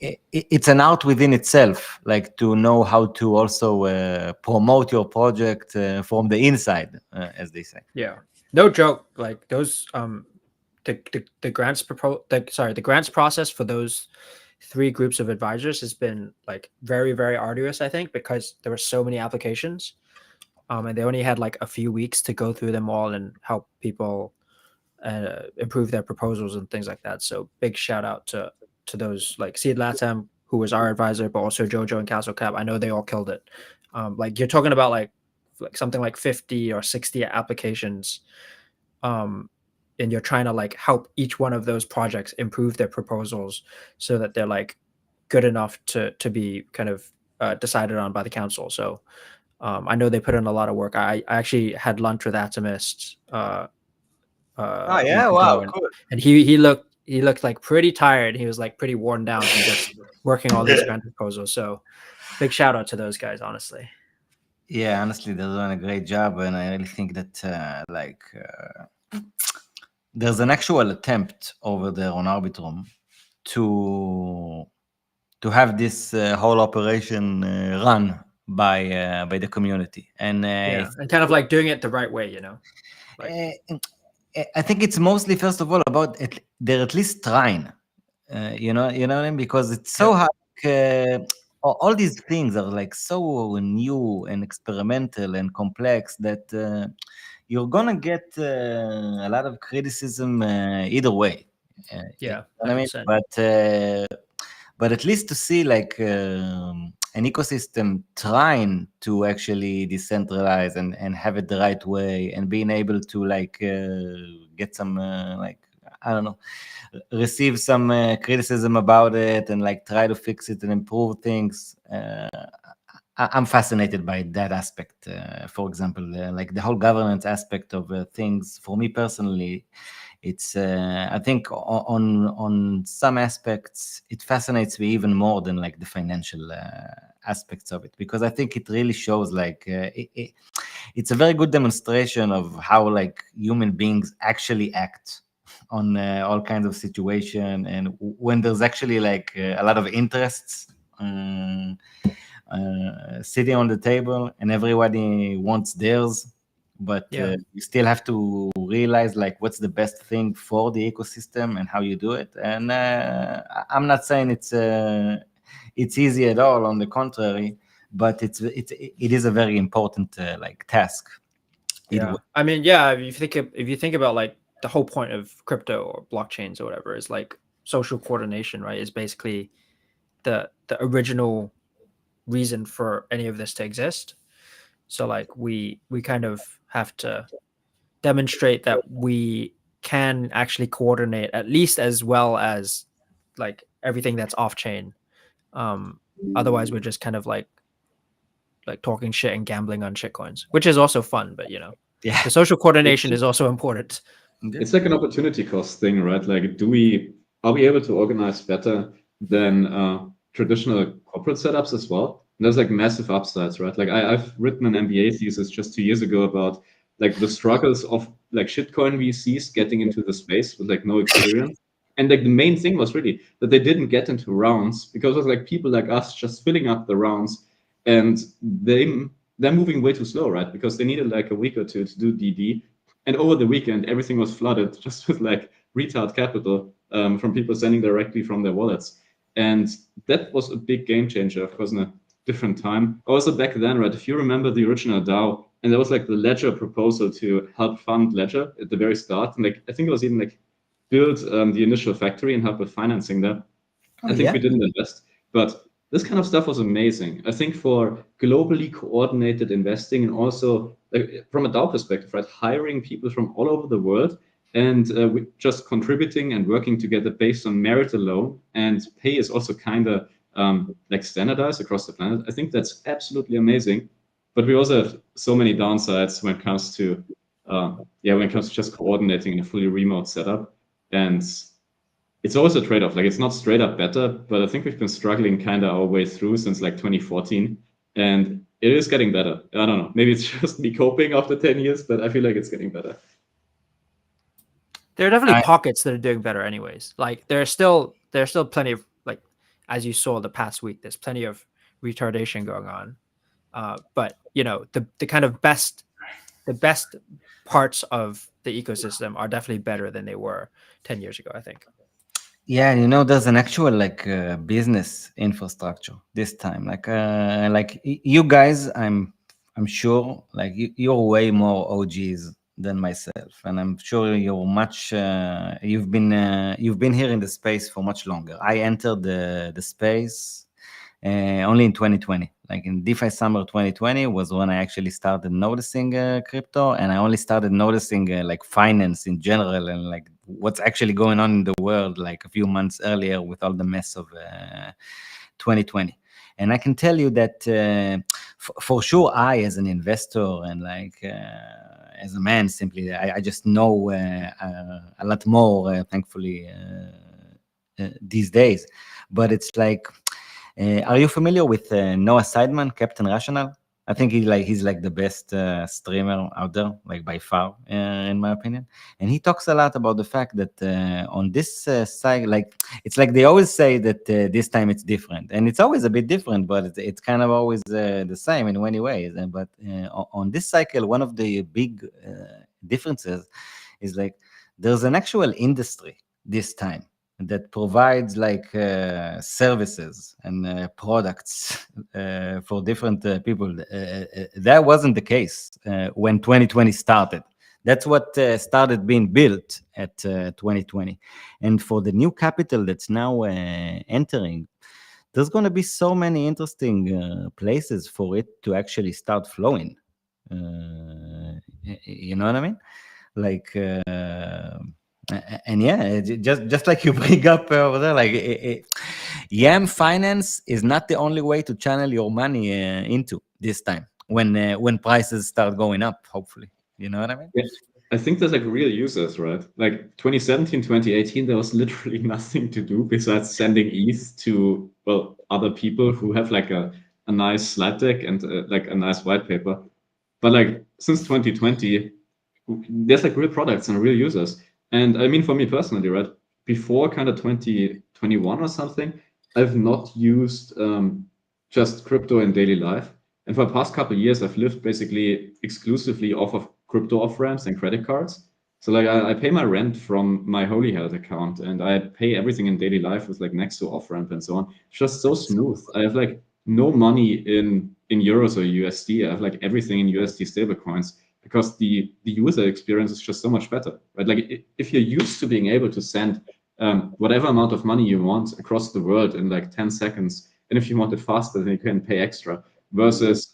it's an art within itself, like to know how to also promote your project from the inside, as they say. Yeah. No joke, like those the grants the grants process for those 3 groups of advisors has been like very, very arduous, I think, because there were so many applications, and they only had like a few weeks to go through them all and help people improve their proposals and things like that. So big shout out to those, like Seed Latam, who was our advisor, but also Jojo and Castle Cap. I know they all killed it. Like, you're talking about like like something like 50 or 60 applications, and you're trying to like help each one of those projects improve their proposals so that they're like good enough to be kind of decided on by the council. So I know they put in a lot of work. I actually had lunch with Atomists a week ago, cool. and he looked like pretty tired. He was like pretty worn down from just working all these grant proposals. So big shout out to those guys, honestly. Yeah, honestly, they're doing a great job, and I really think that there's an actual attempt over there on Arbitrum to have this whole operation run by the community, and and kind of like doing it the right way, you know. Like, I think it's mostly, first of all, about they're at least trying. You know what I mean? Because it's so hard. All these things are like so new and experimental and complex that you're gonna get a lot of criticism either way. You know what I mean? 100%. But at least to see like an ecosystem trying to actually decentralize and have it the right way, and being able to like get some like, I don't know, receive some criticism about it and like try to fix it and improve things. I'm fascinated by that aspect. For example, like the whole governance aspect of things. For me personally, it's I think on some aspects it fascinates me even more than like the financial aspects of it, because I think it really shows like it's a very good demonstration of how like human beings actually act on all kinds of situation, and when there's actually like a lot of interests sitting on the table and everybody wants theirs, but you still have to realize like what's the best thing for the ecosystem and how you do it. And I'm not saying it's easy at all, on the contrary, but it is a very important like task. I mean, if you think about like the whole point of crypto or blockchains or whatever is like social coordination, right? Is basically the original reason for any of this to exist. So like we kind of have to demonstrate that we can actually coordinate at least as well as like everything that's off chain. Otherwise we're just kind of like talking shit and gambling on shitcoins, which is also fun, but you know, the social coordination is also important. It's like an opportunity cost thing, right? Like, are we able to organize better than traditional corporate setups as well? And there's like massive upsides, right? Like I've written an MBA thesis just 2 years ago about like the struggles of like shitcoin VCs getting into the space with like no experience. And like the main thing was really that they didn't get into rounds because it was like people like us just filling up the rounds, and they're moving way too slow, right? Because they needed like a week or two to do DD. And over the weekend, everything was flooded just with like retard capital from people sending directly from their wallets. And that was a big game changer, of course, in a different time. Also back then, right, if you remember the original DAO, and there was like the Ledger proposal to help fund Ledger at the very start. And like, I think it was even like build the initial factory and help with financing that. I think we didn't invest, but this kind of stuff was amazing. I think for globally coordinated investing, and also from a DAO perspective, right, hiring people from all over the world and just contributing and working together based on merit alone, and pay is also kind of like standardized across the planet. I think that's absolutely amazing. But we also have so many downsides when it comes to just coordinating in a fully remote setup. And it's always a trade-off. Like, it's not straight up better, but I think we've been struggling kind of our way through since like 2014, and it is getting better. I don't know. Maybe it's just me coping after 10 years, but I feel like it's getting better. There are definitely pockets that are doing better anyways. Like there's still plenty of, like, as you saw the past week, there's plenty of retardation going on. But you know, the kind of best parts of the ecosystem are definitely better than they were 10 years ago, I think. Yeah, you know, there's an actual like business infrastructure this time. Like you guys, I'm sure like you're way more OGs than myself, and I'm sure you're much. You've been here in the space for much longer. I entered the space only in 2020. Like in DeFi summer 2020 was when I actually started noticing crypto, and I only started noticing like finance in general and like what's actually going on in the world like a few months earlier with all the mess of 2020. And I can tell you that for sure, I as an investor and like as a man, simply, I just know a lot more, thankfully, these days. But it's like, are you familiar with Noah Seidman, Captain Rational? I think he's like the best streamer out there, like by far, in my opinion. And he talks a lot about the fact that on this side, like it's like they always say that this time it's different, and it's always a bit different, but it's kind of always the same in many ways. But on this cycle, one of the big differences is like there's an actual industry this time that provides like services and products for different people. That wasn't the case when 2020 started. That's what started being built at 2020. And for the new capital that's now entering, there's going to be so many interesting places for it to actually start flowing. You know what I mean? Like, and yeah, just like you bring up over there, like Yam Finance is not the only way to channel your money into this time when prices start going up, hopefully. You know what I mean? Yeah. I think there's like real users, right? Like 2017, 2018, there was literally nothing to do besides sending ETH to, well, other people who have like a nice slide deck and like a nice white paper. But like since 2020, there's like real products and real users. And I mean, for me personally, right, before kind of 2021 or something, I've not used just crypto in daily life. And for the past couple of years, I've lived basically exclusively off of crypto off-ramps and credit cards. So like I pay my rent from my Holy Health account, and I pay everything in daily life with like Nexo off-ramp and so on. It's just so smooth. I have like no money in euros or USD. I have like everything in USD stablecoins, because the user experience is just so much better, right? Like if you're used to being able to send whatever amount of money you want across the world in like 10 seconds, and if you want it faster, then you can pay extra, versus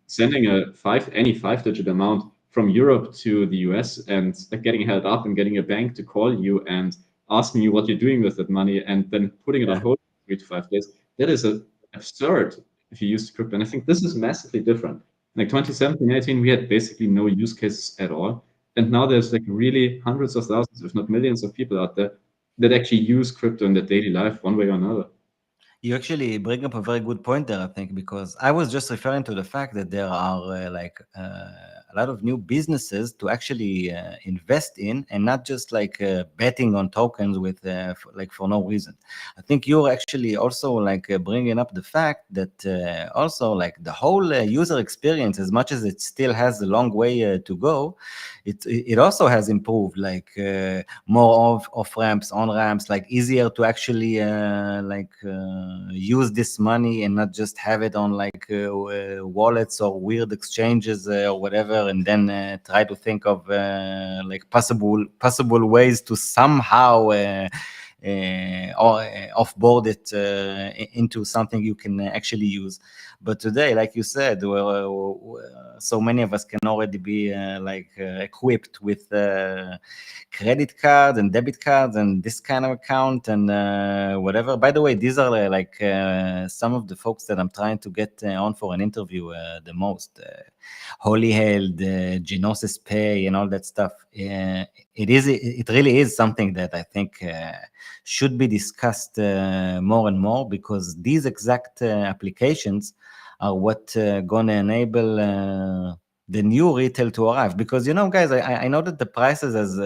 sending any 5-digit amount from Europe to the US and getting held up and getting a bank to call you and asking you what you're doing with that money and then putting it on hold for 3 to 5 days. That is absurd if you use crypto. And I think this is massively different. Like 2017, 18, we had basically no use cases at all. And now there's like really hundreds of thousands, if not millions of people out there that actually use crypto in their daily life one way or another. You actually bring up a very good point there, I think, because I was just referring to the fact that there are a lot of new businesses to actually invest in, and not just like betting on tokens with for no reason. I think you're actually also like bringing up the fact that also like the whole user experience, as much as it still has a long way to go, it also has improved, like more off ramps, on ramps, like easier to actually use this money and not just have it on like wallets or weird exchanges or whatever, and then try to think of like possible ways to somehow offboard it into something you can actually use. But today, like you said, so many of us can already be equipped with credit cards and debit cards and this kind of account and whatever. By the way, these are some of the folks that I'm trying to get on for an interview the most. Holy Held, Genosis Pay, and all that stuff. It really is something that I think should be discussed more and more, because these exact applications are what gonna enable the new retail to arrive. Because, you know, guys, I know that the prices has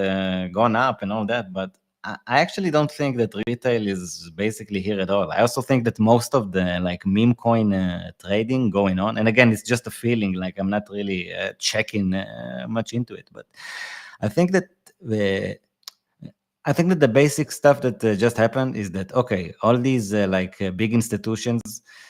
gone up and all that, but I actually don't think that retail is basically here at all. I also think that most of the like meme coin trading going on, and again, it's just a feeling, like I'm not really checking much into it, but I think that the basic stuff that just happened is that, okay, all these big institutions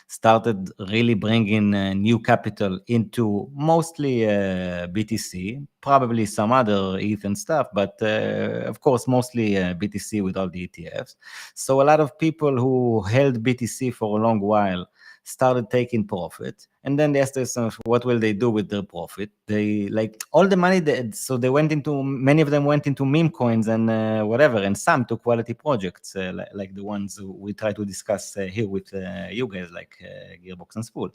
started really bringing new capital into mostly BTC, probably some other ETH and stuff, but of course, mostly BTC with all the ETFs. So a lot of people who held BTC for a long while started taking profit, and then they asked themselves, what will they do with their profit? They like all the money so they went into, many of them went into meme coins and whatever, and some to quality projects like the ones we try to discuss here with you guys, like Gearbox and Spool.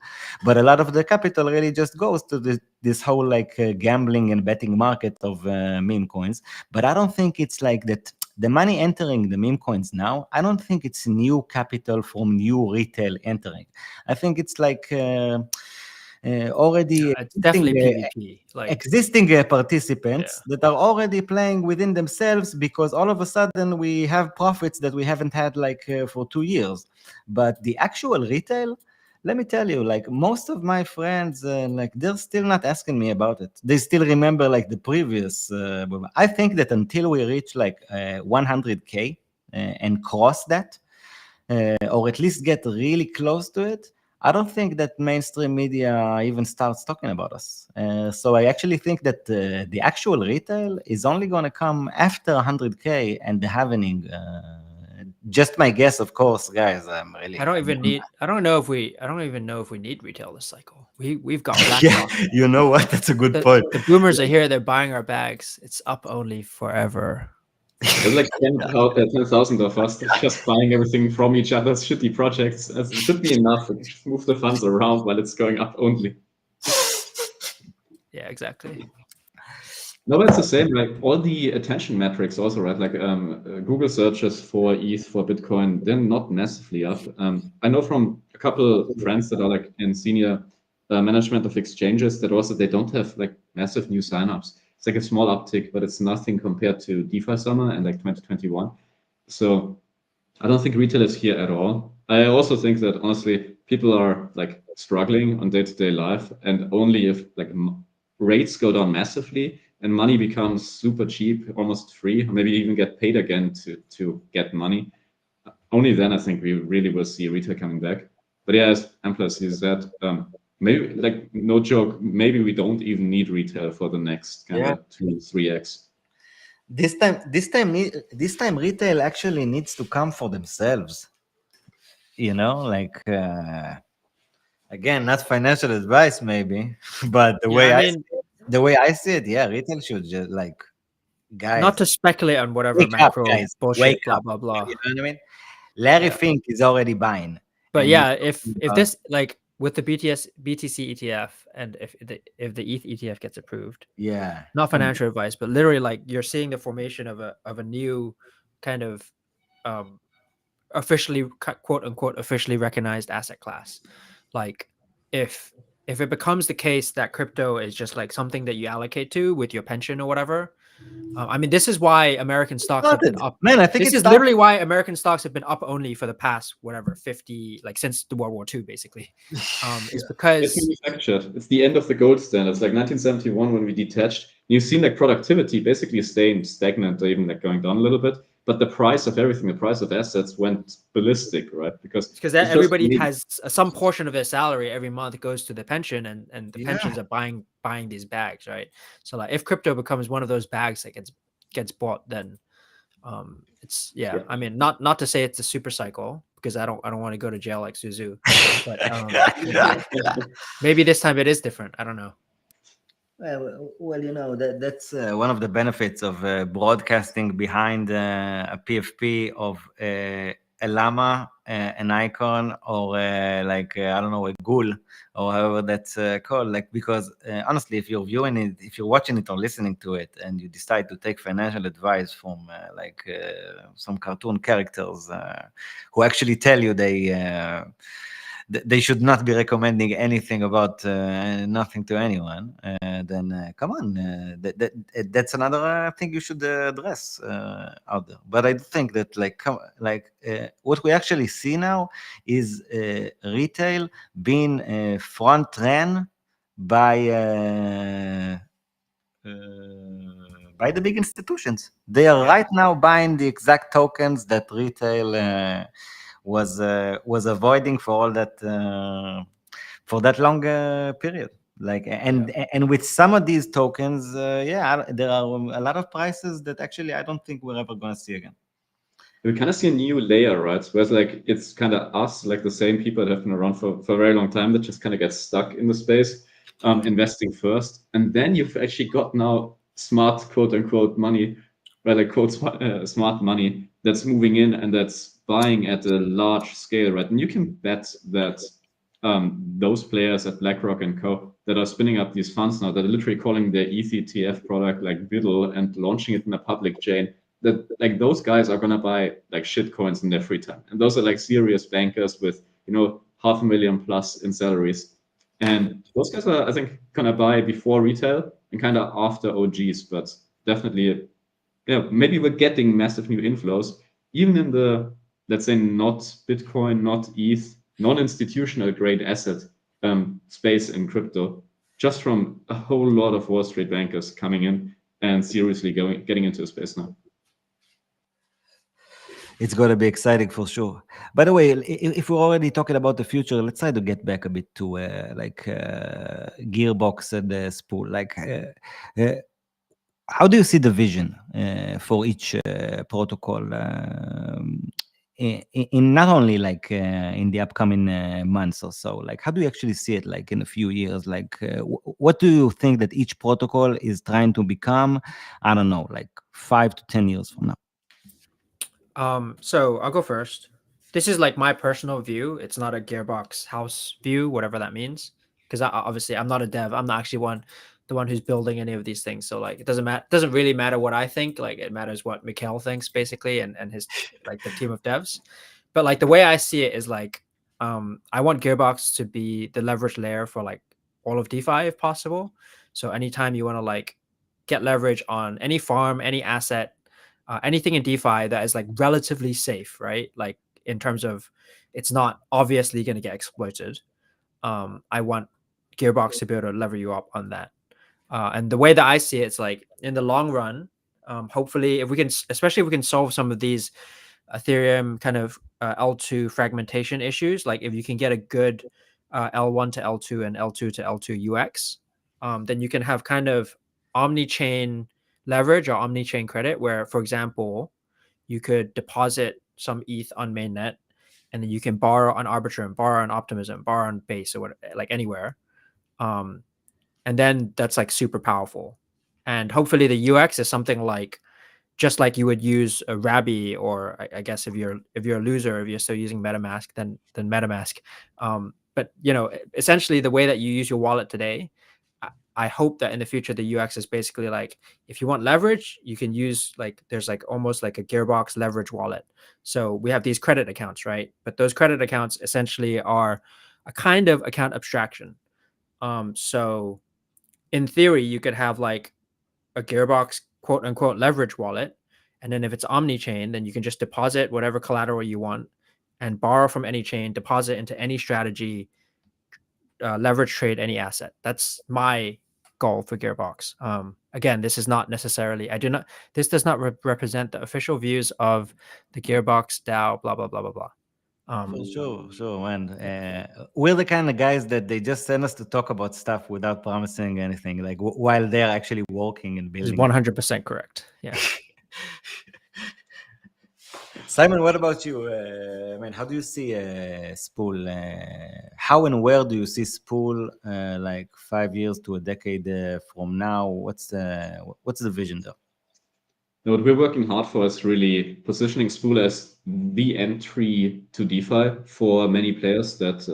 But a lot of the capital really just goes to this whole like gambling and betting market of meme coins. But I don't think it's like that. The money entering the meme coins now, I don't think it's new capital from new retail entering. I think it's like already it's definitely PvP, like existing participants that are already playing within themselves, because all of a sudden we have profits that we haven't had like for 2 years. But the actual retail, let me tell you, like most of my friends, like they're still not asking me about it. They still remember like the previous. I think that until we reach like 100K and cross that, or at least get really close to it, I don't think that mainstream media even starts talking about us. So I actually think that the actual retail is only going to come after 100K and the happening. Just my guess, of course, guys. I'm really. I don't even know if we need retail this cycle. We've got black Yeah, market. you know what? That's a good point. The boomers are here. They're buying our bags. It's up only forever. There's like 10,000 of us just buying everything from each other's shitty projects. It should be enough. Just move the funds around while it's going up only. Yeah, exactly. No, but it's the same. Like all the attention metrics, also, right? Like Google searches for ETH, for Bitcoin, they're not massively up. I know from a couple friends that are like in senior management of exchanges that also they don't have like massive new signups. It's like a small uptick, but it's nothing compared to DeFi summer and like 2021. So I don't think retail is here at all. I also think that honestly, people are like struggling on day-to-day life, and only if like rates go down massively and money becomes super cheap, almost free, or maybe even get paid again to get money, only then I think we really will see retail coming back. But yeah, as Amplice said, maybe like no joke, maybe we don't even need retail for the next kind of 2-3x. This time retail actually needs to come for themselves. You know, like again, not financial advice maybe, but the way I see it, yeah, retail should just like, guys, not to speculate on whatever wake up, macro guys, bullshit, wake blah up. blah blah. You know what I mean? Larry Fink is already buying. But and yeah, if this, like with the BTC ETF, and if the ETH ETF gets approved, yeah, not financial advice, but literally like you're seeing the formation of a new kind of officially, quote unquote, officially recognized asset class. Like if it becomes the case that crypto is just like something that you allocate to with your pension or whatever, I mean, this is why American stocks have been up. Man, I think this is literally why American stocks have been up only for the past whatever 50, like since the World War II, basically. Is because it's manufactured. It's the end of the gold standard. It's like 1971 when we detached. You've seen like productivity basically staying stagnant or even like going down a little bit. But the price of everything, the price of assets went ballistic, right? Because everybody has some portion of their salary every month goes to the pension, and the pensions are buying these bags, right? So like if crypto becomes one of those bags that gets bought, then it's I mean, not to say it's a super cycle, because I don't want to go to jail like Suzu, but maybe this time it is different. I don't know. Well, you know, that's one of the benefits of broadcasting behind a PFP of a llama, an icon, or like I don't know, a ghoul, or however that's called. Like, because honestly, if you're viewing it, if you're watching it or listening to it, and you decide to take financial advice from some cartoon characters who actually tell you they should not be recommending anything about nothing to anyone, then come on, that's another thing you should address out there. But I think that what we actually see now is retail being front ran by the big institutions. They are right now buying the exact tokens that retail was avoiding for all that for that long period. Like, and with some of these tokens, there are a lot of prices that actually I don't think we're ever going to see again. we kind of see a new layer, right? Where it's like, it's kind of us, like the same people that have been around for a very long time that just kind of get stuck in the space, investing first. And then you've actually got now smart, quote unquote, money, right? Like quote, smart money that's moving in and that's buying at a large scale, right? And you can bet that those players at BlackRock and co that are spinning up these funds now that are literally calling their ETF product like Biddle and launching it in a public chain, that like those guys are gonna buy like shit coins in their free time. And those are like serious bankers with, you know, $500,000+ in salaries. And those guys are, I think, gonna buy before retail and kind of after OGs, but definitely, yeah, maybe we're getting massive new inflows, even in the, let's say, not Bitcoin, not ETH, non-institutional grade asset space in crypto, just from a whole lot of Wall Street bankers coming in and seriously getting into the space now. It's going to be exciting for sure. By the way, if we're already talking about the future, let's try to get back a bit to Gearbox and Spool. How do you see the vision for each protocol in not only in the upcoming months or so? Like, how do you actually see it like in a few years? Like, what do you think that each protocol is trying to become? I don't know, like 5 to 10 years from now. So I'll go first. This is like my personal view. It's not a Gearbox house view, whatever that means. Because obviously I'm not a dev. I'm not actually the one who's building any of these things. So like it doesn't really matter what I think. Like it matters what Mikhail thinks basically, and his like the team of devs. But like the way I see it is like I want Gearbox to be the leverage layer for like all of DeFi if possible. So anytime you want to like get leverage on any farm, any asset, anything in DeFi that is like relatively safe, right? Like in terms of it's not obviously going to get exploited. I want Gearbox to be able to lever you up on that. And the way that I see it, it's like in the long run, hopefully if we can, especially if we can solve some of these Ethereum kind of L2 fragmentation issues, like if you can get a good L1 to L2 and L2 to L2 UX, then you can have kind of omni-chain leverage or omni-chain credit where, for example, you could deposit some ETH on mainnet and then you can borrow on Arbitrum, borrow on Optimism, borrow on Base or what, like anywhere. And then that's like super powerful. And hopefully the UX is something like just like you would use a Rabby, or I guess if you're a loser, if you're still using MetaMask, then MetaMask. But you know, essentially the way that you use your wallet today, I hope that in the future the UX is basically like if you want leverage, you can use like there's like almost like a Gearbox leverage wallet. So we have these credit accounts, right? But those credit accounts essentially are a kind of account abstraction. So in theory, you could have like a Gearbox quote unquote leverage wallet. And then if it's omni-chain, then you can just deposit whatever collateral you want and borrow from any chain, deposit into any strategy, leverage trade any asset. That's my goal for Gearbox. Again, this is not necessarily, this does not represent the official views of the Gearbox DAO, blah, blah, blah, blah, blah. For sure, man. We're the kind of guys that they just send us to talk about stuff without promising anything, like while they're actually working and building. 100% correct. Yeah. Simon, what about you? Man, how do you see Spool? How and where do you see Spool like 5 years to a decade from now? What's the vision there? What we're working hard for is really positioning Spool as the entry to DeFi for many players that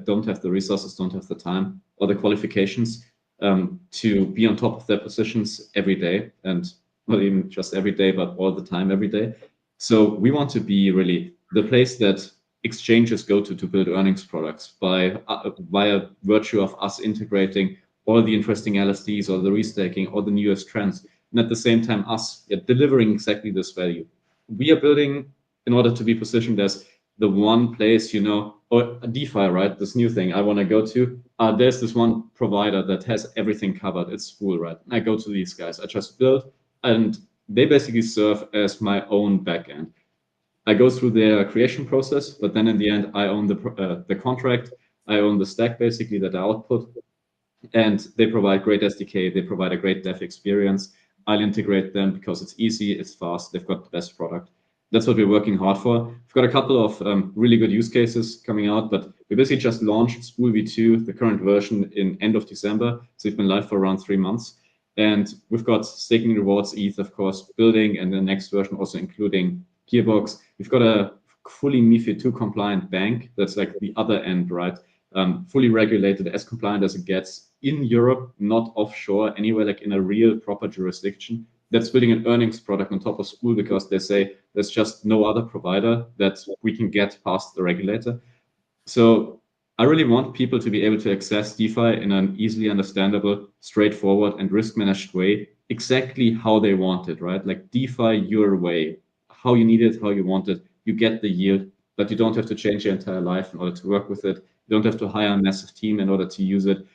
don't have the resources, don't have the time or the qualifications to be on top of their positions every day, and not even just every day, but all the time, every day. So we want to be really the place that exchanges go to build earnings products by via virtue of us integrating all the interesting LSDs or the restaking or the newest trends. And at the same time, us delivering exactly this value. We are building in order to be positioned as the one place, or a DeFi, right? This new thing I want to go to. There's this one provider that has everything covered. It's Spool, right? I go to these guys. I just build, and they basically serve as my own backend. I go through their creation process, but then in the end, I own the contract. I own the stack basically that I output, and they provide great SDK. They provide a great dev experience. I'll integrate them because it's easy, it's fast, they've got the best product. that's what we're working hard for. We've got a couple of really good use cases coming out, but we basically just launched Spool v2, the current version, in end of December. So we've been live for around 3 months. And we've got staking rewards, ETH, of course, building, and the next version also including Gearbox. We've got a fully MiFID II compliant bank. That's like the other end, right? Fully regulated, as compliant as it gets in Europe, not offshore, anywhere like in a real proper jurisdiction. That's building an earnings product on top of Spool because they say there's just no other provider that we can get past the regulator. So I really want people to be able to access DeFi in an easily understandable, straightforward, and risk-managed way, exactly how they want it, right? Like DeFi your way, how you need it, how you want it. You get the yield, but you don't have to change your entire life in order to work with it. You don't have to hire a massive team in order to use it.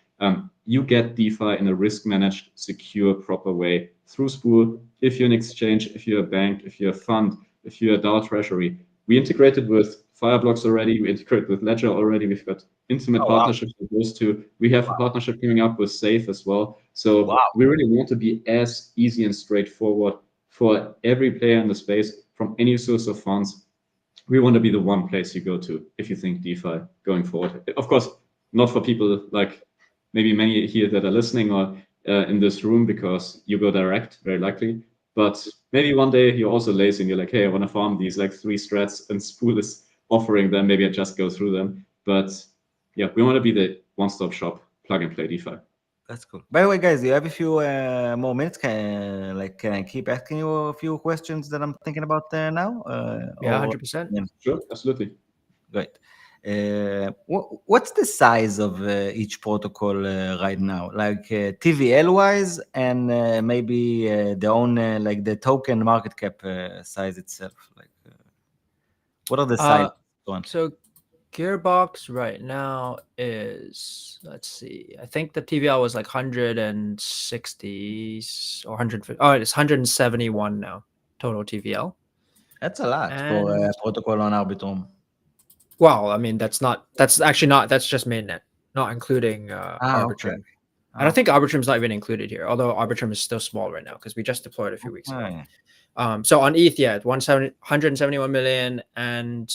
You get DeFi in a risk-managed, secure, proper way through Spool. If you're an exchange, if you're a bank, if you're a fund, if you're a DAO treasury. We integrated with Fireblocks already. We integrated with Ledger already. We've got intimate partnerships with those two. We have a partnership coming up with Safe as well. So we really want to be as easy and straightforward for every player in the space from any source of funds. We want to be the one place you go to if you think DeFi going forward. Of course, not for people like maybe many here that are listening or in this room, because you go direct, very likely. But maybe one day you're also lazy and you're like, hey, I want to farm these like 3 strats and Spool is offering them. Maybe I just go through them. But yeah, we want to be the one-stop shop, plug and play DeFi. That's cool. By the way, guys, you have a few more minutes. Can I keep asking you a few questions that I'm thinking about now? Yeah, 100%. Sure, absolutely. Great. What's the size of each protocol right now, like TVL wise, and maybe the own like the token market cap size itself? Like, what are the size? So Gearbox right now is, let's see, I think the TVL was like 160 or 150. Oh, it's 171 now total TVL. That's a lot for a protocol on Arbitrum. Well, I mean, that's just mainnet, not including Arbitrum. Okay. I don't think Arbitrum's not even included here, although Arbitrum is still small right now because we just deployed a few weeks ago. So on ETH, yeah, 171 million, and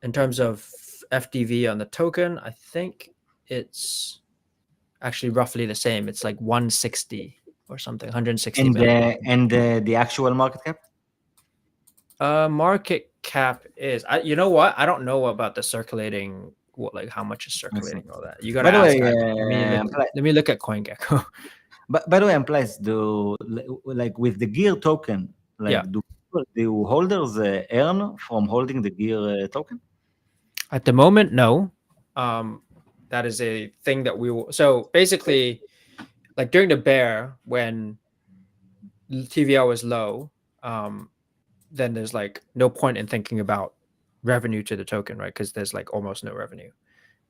in terms of FDV on the token, I think it's actually roughly the same. It's like 160 or something, 160 million. And the actual market cap? Market cap is, you know what? I don't know about the circulating, like how much is circulating, all that. You got to ask. Let me look at CoinGecko. But by the way, amplice, like with the Gear token, like do holders earn from holding the Gear token? At the moment, no. That is a thing that we will. So basically, like during the bear, when TVL was low, then there's like no point in thinking about revenue to the token, right? Because there's like almost no revenue.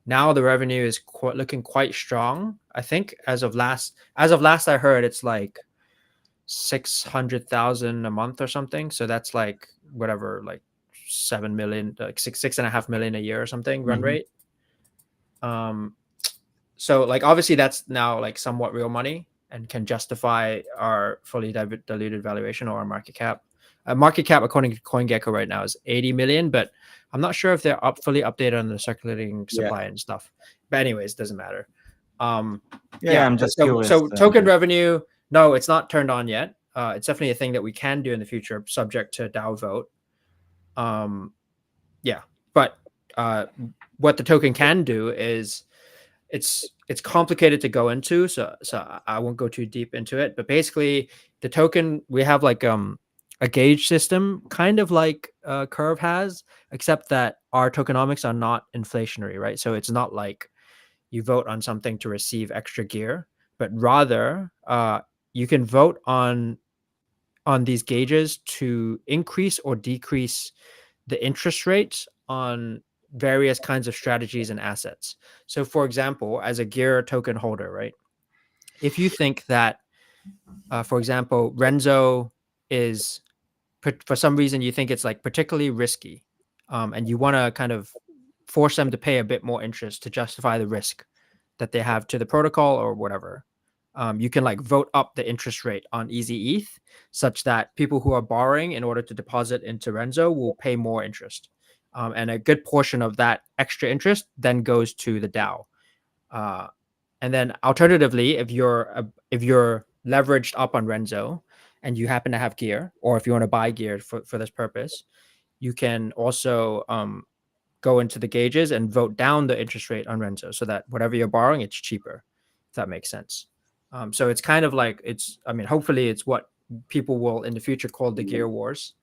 Now the revenue is looking quite strong. I think as of last I heard, it's like 600,000 a month or something. So that's like whatever, like 7 million, like 6.5 million a year or something run rate. So like obviously that's now like somewhat real money and can justify our fully diluted valuation or our market cap. Market cap according to CoinGecko right now is 80 million, but I'm not sure if they're fully updated on the circulating supply and stuff. But anyways, doesn't matter. I'm just curious. So token revenue, no, it's not turned on yet. It's definitely a thing that we can do in the future, subject to DAO vote. But what the token can do is it's complicated to go into, so I won't go too deep into it. But basically, the token, we have like a gauge system, kind of like Curve has, except that our tokenomics are not inflationary, right? So it's not like you vote on something to receive extra gear, but rather you can vote on these gauges to increase or decrease the interest rates on various kinds of strategies and assets. So for example, as a gear token holder, right? If you think that, for example, Renzo is, for some reason, you think it's like particularly risky, and you want to kind of force them to pay a bit more interest to justify the risk that they have to the protocol or whatever. you can like vote up the interest rate on Easy ETH such that people who are borrowing in order to deposit into Renzo will pay more interest. And a good portion of that extra interest then goes to the DAO. And then alternatively, if you're leveraged up on Renzo and you happen to have gear, or if you want to buy gear for this purpose, you can also go into the gauges and vote down the interest rate on Renzo so that whatever you're borrowing, it's cheaper, if that makes sense. So it's kind of like, hopefully it's what people will in the future call the gear wars.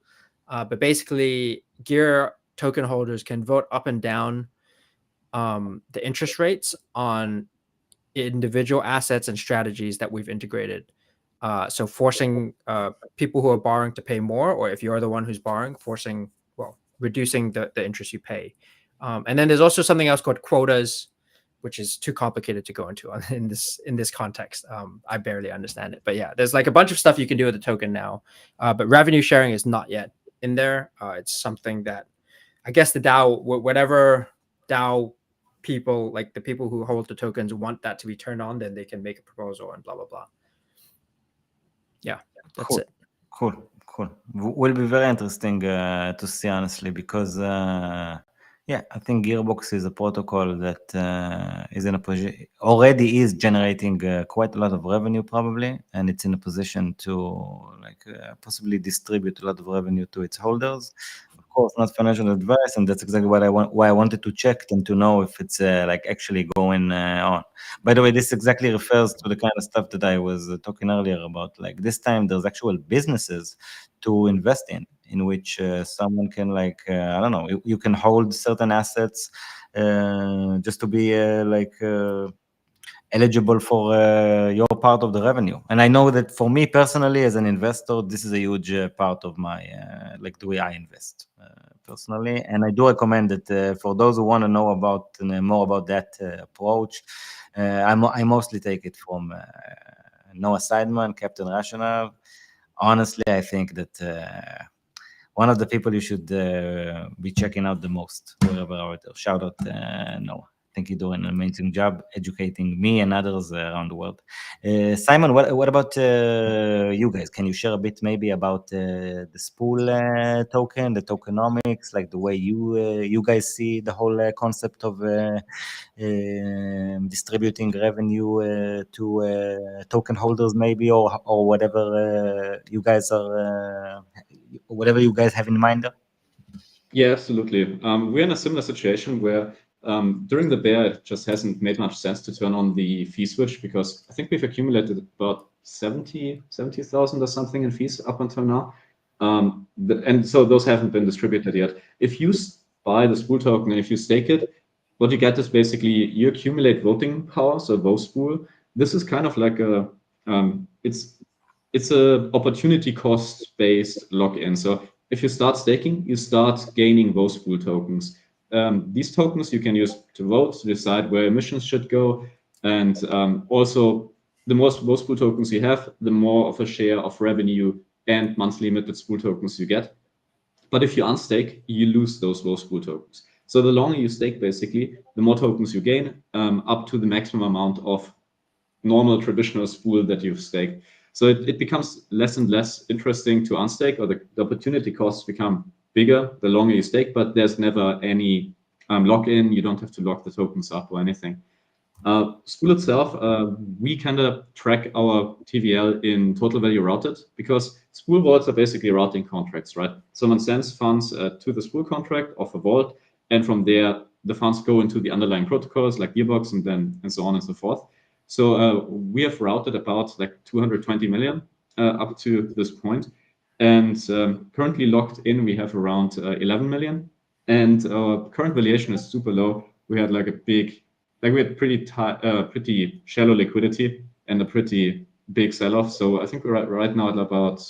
But basically, gear token holders can vote up and down the interest rates on individual assets and strategies that we've integrated. So forcing people who are borrowing to pay more, or if you're the one who's borrowing, reducing the interest you pay. And then there's also something else called quotas, which is too complicated to go into in this context. I barely understand it, but yeah, there's like a bunch of stuff you can do with the token now, but revenue sharing is not yet in there. It's something that I guess the DAO, whatever DAO people, like the people who hold the tokens, want that to be turned on, then they can make a proposal and blah blah blah. Yeah, that's Cool. it. Cool. Will be very interesting to see, honestly, because I think Gearbox is a protocol that is in a position, already is generating quite a lot of revenue probably, and it's in a position to possibly distribute a lot of revenue to its holders. Of course, not financial advice, and that's exactly what why I wanted to check and to know if it's actually going on. By the way, this exactly refers to the kind of stuff that I was talking earlier about. Like this time, there's actual businesses to invest in which someone can I don't know, you can hold certain assets just to be eligible for your part of the revenue. And I know that for me personally, as an investor, this is a huge part of my the way I invest personally. And I do recommend that for those who want to know about more about that approach, I mostly take it from Noah Seidman, Captain Rational. Honestly, I think that one of the people you should be checking out the most, wherever out there. Shout out Noah. I think you're doing an amazing job educating me and others around the world. Simon, what about you guys? Can you share a bit maybe about the Spool token, the tokenomics, like the way you guys see the whole concept of distributing revenue to token holders maybe, or whatever you guys are, whatever you guys have in mind? Yeah, absolutely. We're in a similar situation where during the bear, it just hasn't made much sense to turn on the fee switch, because I think we've accumulated about 70,000 or something in fees up until now. And so those haven't been distributed yet. If you buy the Spool token and if you stake it, what you get is basically you accumulate voting power, so vote Spool. This is kind of like a, it's a opportunity cost based lock-in. So if you start staking, you start gaining vote Spool tokens. These tokens you can use to vote, to decide where emissions should go. And also, the more vote Spool tokens you have, the more of a share of revenue and monthly emitted Spool tokens you get. But if you unstake, you lose those vote Spool tokens. So the longer you stake, basically, the more tokens you gain, up to the maximum amount of normal traditional Spool that you've staked. So it becomes less and less interesting to unstake, or the opportunity costs become bigger the longer you stake, but there's never any lock-in. You don't have to lock the tokens up or anything. Spool itself, we kind of track our TVL in total value routed, because Spool vaults are basically routing contracts, right? Someone sends funds to the Spool contract of a vault, and from there, the funds go into the underlying protocols like Gearbox and so on and so forth. So we have routed about like 220 million up to this point. And currently locked in, we have around 11 million. And our current valuation is super low. We had like a big, we had pretty shallow liquidity and a pretty big sell-off. So I think we're right now at about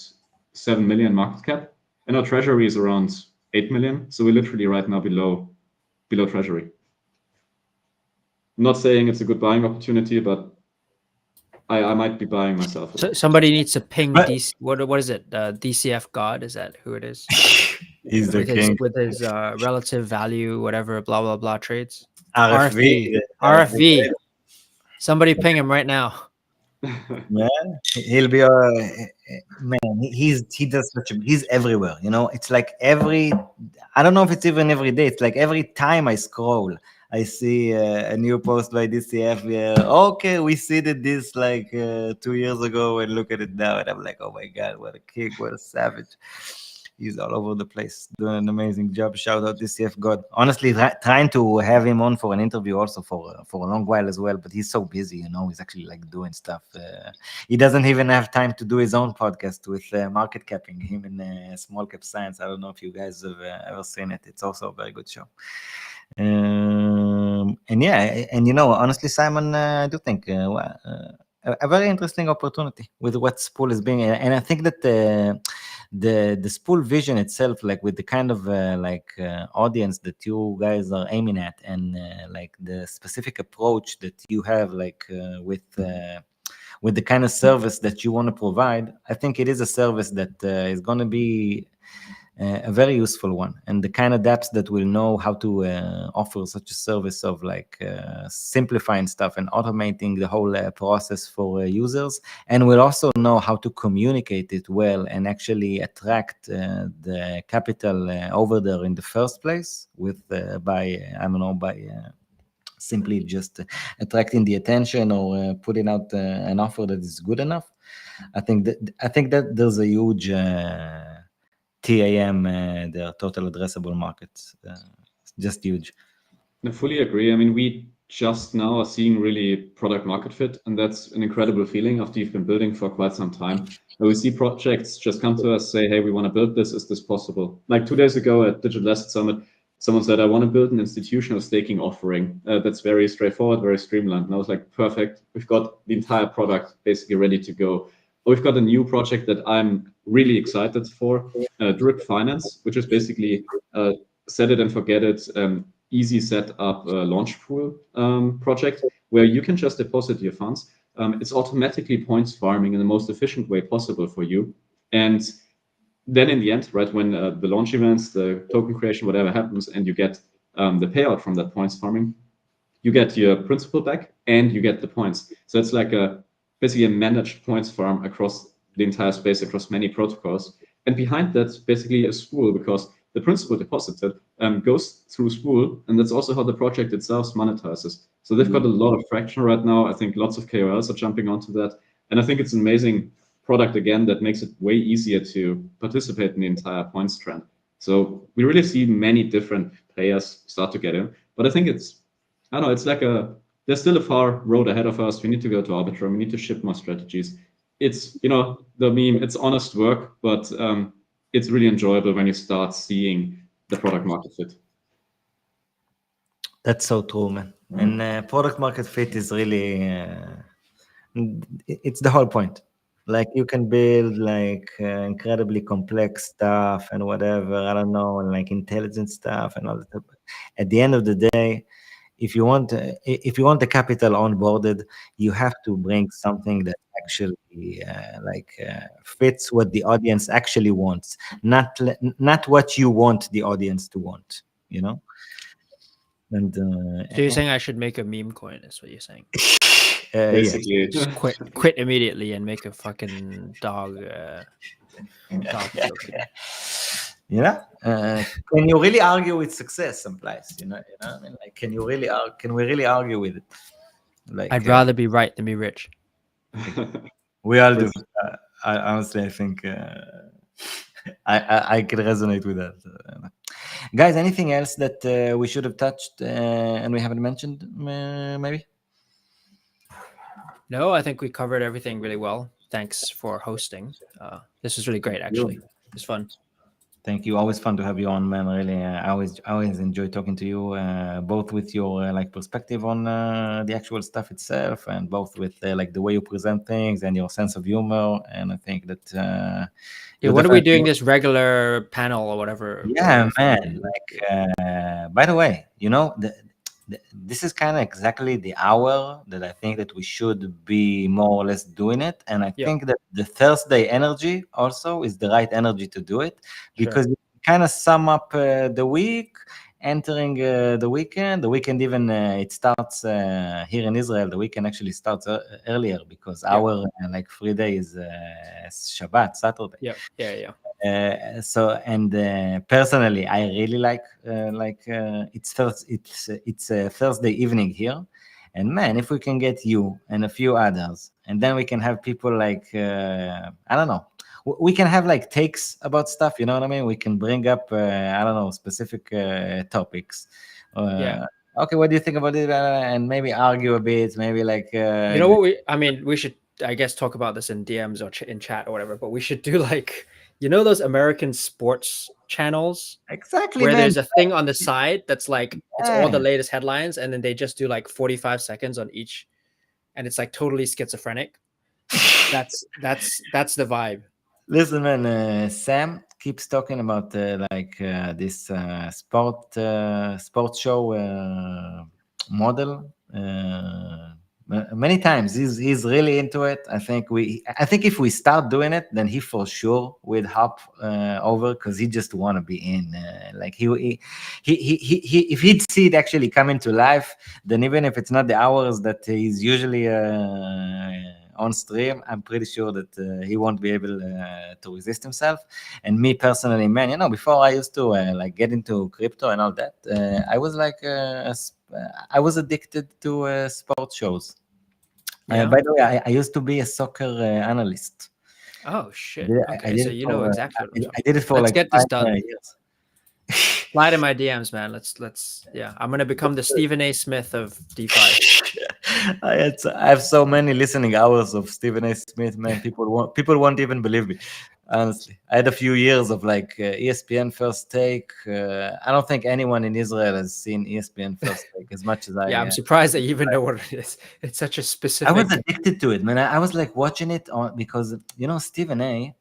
7 million market cap. And our treasury is around 8 million. So we're literally right now below treasury. I'm not saying it's a good buying opportunity, but I might be buying myself. So somebody needs to ping DC. What is it? DCF God, is that who it is? He's the king. With his relative value, whatever, blah blah blah trades. RFV. RFV. Somebody ping him right now. Man, he'll be man. He does he's everywhere. It's like I don't know if it's even every day. It's like every time I scroll, I see a new post by DCF. Yeah, okay, we seeded this like 2 years ago, and look at it now. And I'm like, oh my god, what a kick, what a savage. He's all over the place, doing an amazing job. Shout out DCF God. Honestly, trying to have him on for an interview also for a long while as well, but he's so busy. He's actually like doing stuff. He doesn't even have time to do his own podcast with market capping. Him in Small Cap Science. I don't know if you guys have ever seen it. It's also a very good show. And yeah, and honestly, Simon, I do think a very interesting opportunity with what Spool is being, and I think that the Spool vision itself, like with the kind of audience that you guys are aiming at, and like the specific approach that you have, like with the kind of service that you want to provide, I think it is a service that is going to be a very useful one, and the kind of dApps that will know how to offer such a service of like simplifying stuff and automating the whole process for users, and will also know how to communicate it well and actually attract the capital over there in the first place with by simply just attracting the attention or putting out an offer that is good enough. I think that there's a huge TAM, the total addressable market, just huge. I fully agree. I mean, we just now are seeing really product market fit, and that's an incredible feeling after you've been building for quite some time. And we see projects just come to us, say, hey, we want to build this. Is this possible? Like 2 days ago at Digital Asset Summit, someone said, I want to build an institutional staking offering that's very straightforward, very streamlined. And I was like, perfect. We've got the entire product basically ready to go. We've got a new project that I'm really excited for, Drip Finance, which is basically set it and forget it, easy set up launch pool project where you can just deposit your funds. It's automatically points farming in the most efficient way possible for you. And then in the end, right, when the launch events, the token creation, whatever happens, and you get the payout from that points farming, you get your principal back and you get the points. So it's like basically a managed points farm across the entire space, across many protocols. And behind that, basically a spool, because the principal deposited goes through Spool, and that's also how the project itself monetizes. So they've got a lot of traction right now. I think lots of KOLs are jumping onto that. And I think it's an amazing product, again, that makes it way easier to participate in the entire points trend. So we really see many different players start to get in. But I think it's like there's still a far road ahead of us. We need to go to Arbitrum. We need to ship more strategies. It's, the meme, it's honest work, but it's really enjoyable when you start seeing the product market fit. That's so true, man. And product market fit is really, it's the whole point. Like you can build like incredibly complex stuff and whatever, I don't know, and like intelligent stuff and all that. But at the end of the day, if you want the capital onboarded, you have to bring something that actually fits what the audience actually wants, not what you want the audience to want. And So you're saying I should make a meme coin? Is what you're saying? Basically, just quit immediately and make a fucking dog. Can you really argue with success someplace? You know what I mean? Like, can we really argue with it? Like, I'd rather be right than be rich. We all do. I honestly, I think I can resonate with that. Guys, anything else that we should have touched and we haven't mentioned? Maybe. No, I think we covered everything really well. Thanks for hosting. This was really great, actually. It was fun. Thank you. Always fun to have you on, man. Really, I always enjoy talking to you, both with your perspective on the actual stuff itself, and both with like the way you present things and your sense of humor. And I think that when are we doing this regular panel or whatever? Yeah, man. Like, by the way, this is kind of exactly the hour that I think that we should be more or less doing it. And I think that the Thursday energy also is the right energy to do it, because you kind of sum up the week entering the weekend. The weekend even it starts here in Israel. The weekend actually starts earlier because our like free day is Shabbat, Saturday. Yeah. So and personally, I really like it's Thursday evening here, and man, if we can get you and a few others, and then we can have people like I don't know, we can have like takes about stuff. You know what I mean? We can bring up I don't know, specific topics. Okay, what do you think about it? And maybe argue a bit. Maybe like you know what we should, I guess, talk about this in DMs or in chat or whatever. But we should do like, you know, those American sports channels, exactly, where man. there's a thing on the side that's like it's all the latest headlines, and then they just do like 45 seconds on each, and it's like totally schizophrenic. That's the vibe. Listen, man, Sam keeps talking about this sports show model many times. He's really into it. I think if we start doing it, then he for sure would hop over because he just want to be in. Like he if he'd see it actually coming to life, then even if it's not the hours that he's usually on stream, I'm pretty sure that he won't be able to resist himself. And me personally, man, you know, before I used to like get into crypto and all that, I was like I was addicted to sports shows. By the way, I used to be a soccer analyst. Oh shit! I did so you know exactly. I did it for Let's like get this done. years. Slide in my DMs, man. Let's I'm gonna become the Stephen A. Smith of DeFi. I have so many listening hours of Stephen A. Smith, man. People won't even believe me. Honestly, I had a few years of like ESPN First Take. I don't think anyone in Israel has seen ESPN First Take as much as I. Yeah, I'm surprised that you even know what it is. It's such a specific. I was addicted to it, man. I was like watching it because you know Stephen A.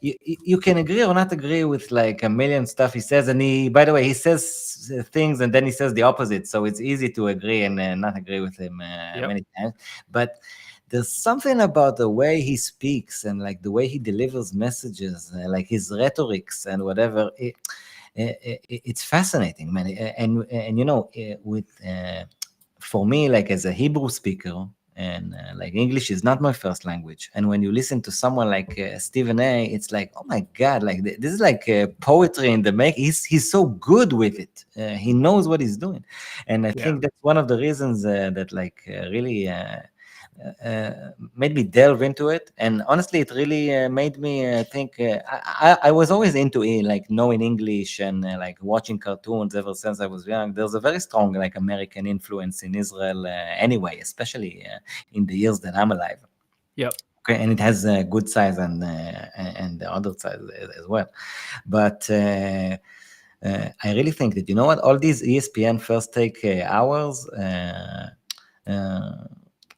You can agree or not agree with like a million stuff he says, and by the way, he says things and then he says the opposite, so it's easy to agree and not agree with him many times. But there's something about the way he speaks and like the way he delivers messages, like his rhetorics and whatever. It's fascinating, man. And you know, for me, like as a Hebrew speaker. And like English is not my first language, and when you listen to someone like Stephen A, it's like, oh my god, like this is like poetry in the make. He's so good with it. He knows what he's doing, and I think that's one of the reasons that like really made me delve into it. And honestly, it really made me think. I was always into like knowing English and like watching cartoons ever since I was young. There's a very strong like American influence in Israel anyway, especially in the years that I'm alive. Yep. Okay, and it has a good size and the other side as well. But I really think that, you know what, all these ESPN First Take hours.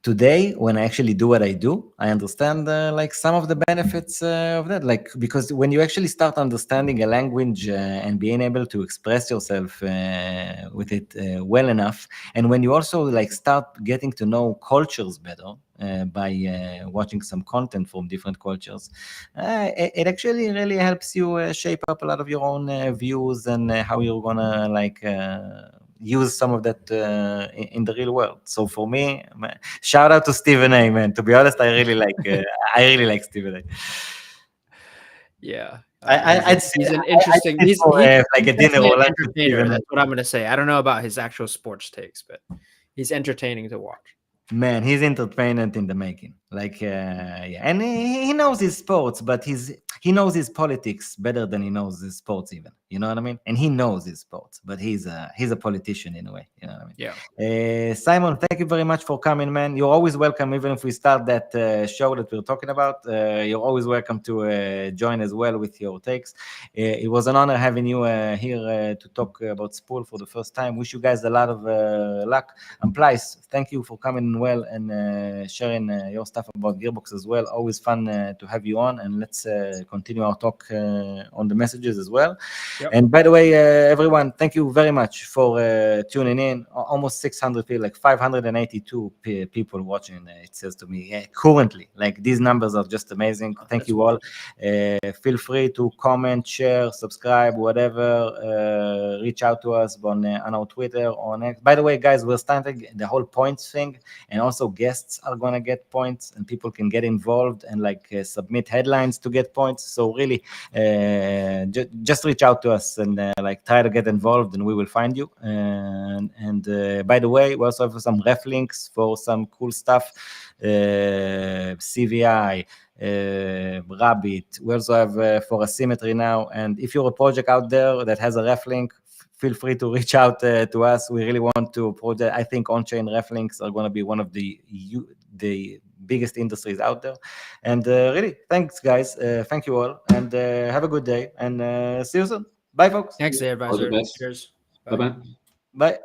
Today, when I actually do what I do, I understand like some of the benefits of that. Like, because when you actually start understanding a language and being able to express yourself with it well enough, and when you also like start getting to know cultures better by watching some content from different cultures, it actually really helps you shape up a lot of your own views and how you're gonna like use some of that in the real world. So for me, man, shout out to Stephen A, man. To be honest, I really like Stephen A. Yeah, he's an interesting. He's like a dinner or lunch. Entertainer. That's what I'm gonna say. I don't know about his actual sports takes, but he's entertaining to watch. Man, he's entertainment in the making. Like, and he knows his sports, but he knows his politics better than he knows his sports, even. You know what I mean? And he knows his sports, but he's a politician in a way. You know what I mean? Yeah. Simon, thank you very much for coming, man. You're always welcome, even if we start that show that we're talking about. You're always welcome to join as well with your takes. It was an honor having you here to talk about Spool for the first time. Wish you guys a lot of luck. Amplice, thank you for coming well and sharing your stuff stuff about Gearbox as well. Always fun to have you on, and let's continue our talk on the messages as well. Yep. And by the way, everyone, thank you very much for tuning in. Almost 600 people, like 582 people watching, it says to me currently. Like, these numbers are just amazing. Thank you all. Feel free to comment, share, subscribe, whatever. Reach out to us on our Twitter, on X. By the way, guys, we're starting the whole points thing, and also guests are going to get points, and people can get involved and like submit headlines to get points. So really, just reach out to us and like try to get involved, and we will find you. And by the way, we also have some ref links for some cool stuff. CVI, Rabbit. We also have for asymmetry now. And if you're a project out there that has a ref link, feel free to reach out to us. We really want to project. I think on-chain ref links are going to be one of the biggest industries out there. And really, thanks, guys. Thank you all, and have a good day. And see you soon. Bye, folks. Thanks, All the advisor. best. Cheers. Bye-bye. Bye.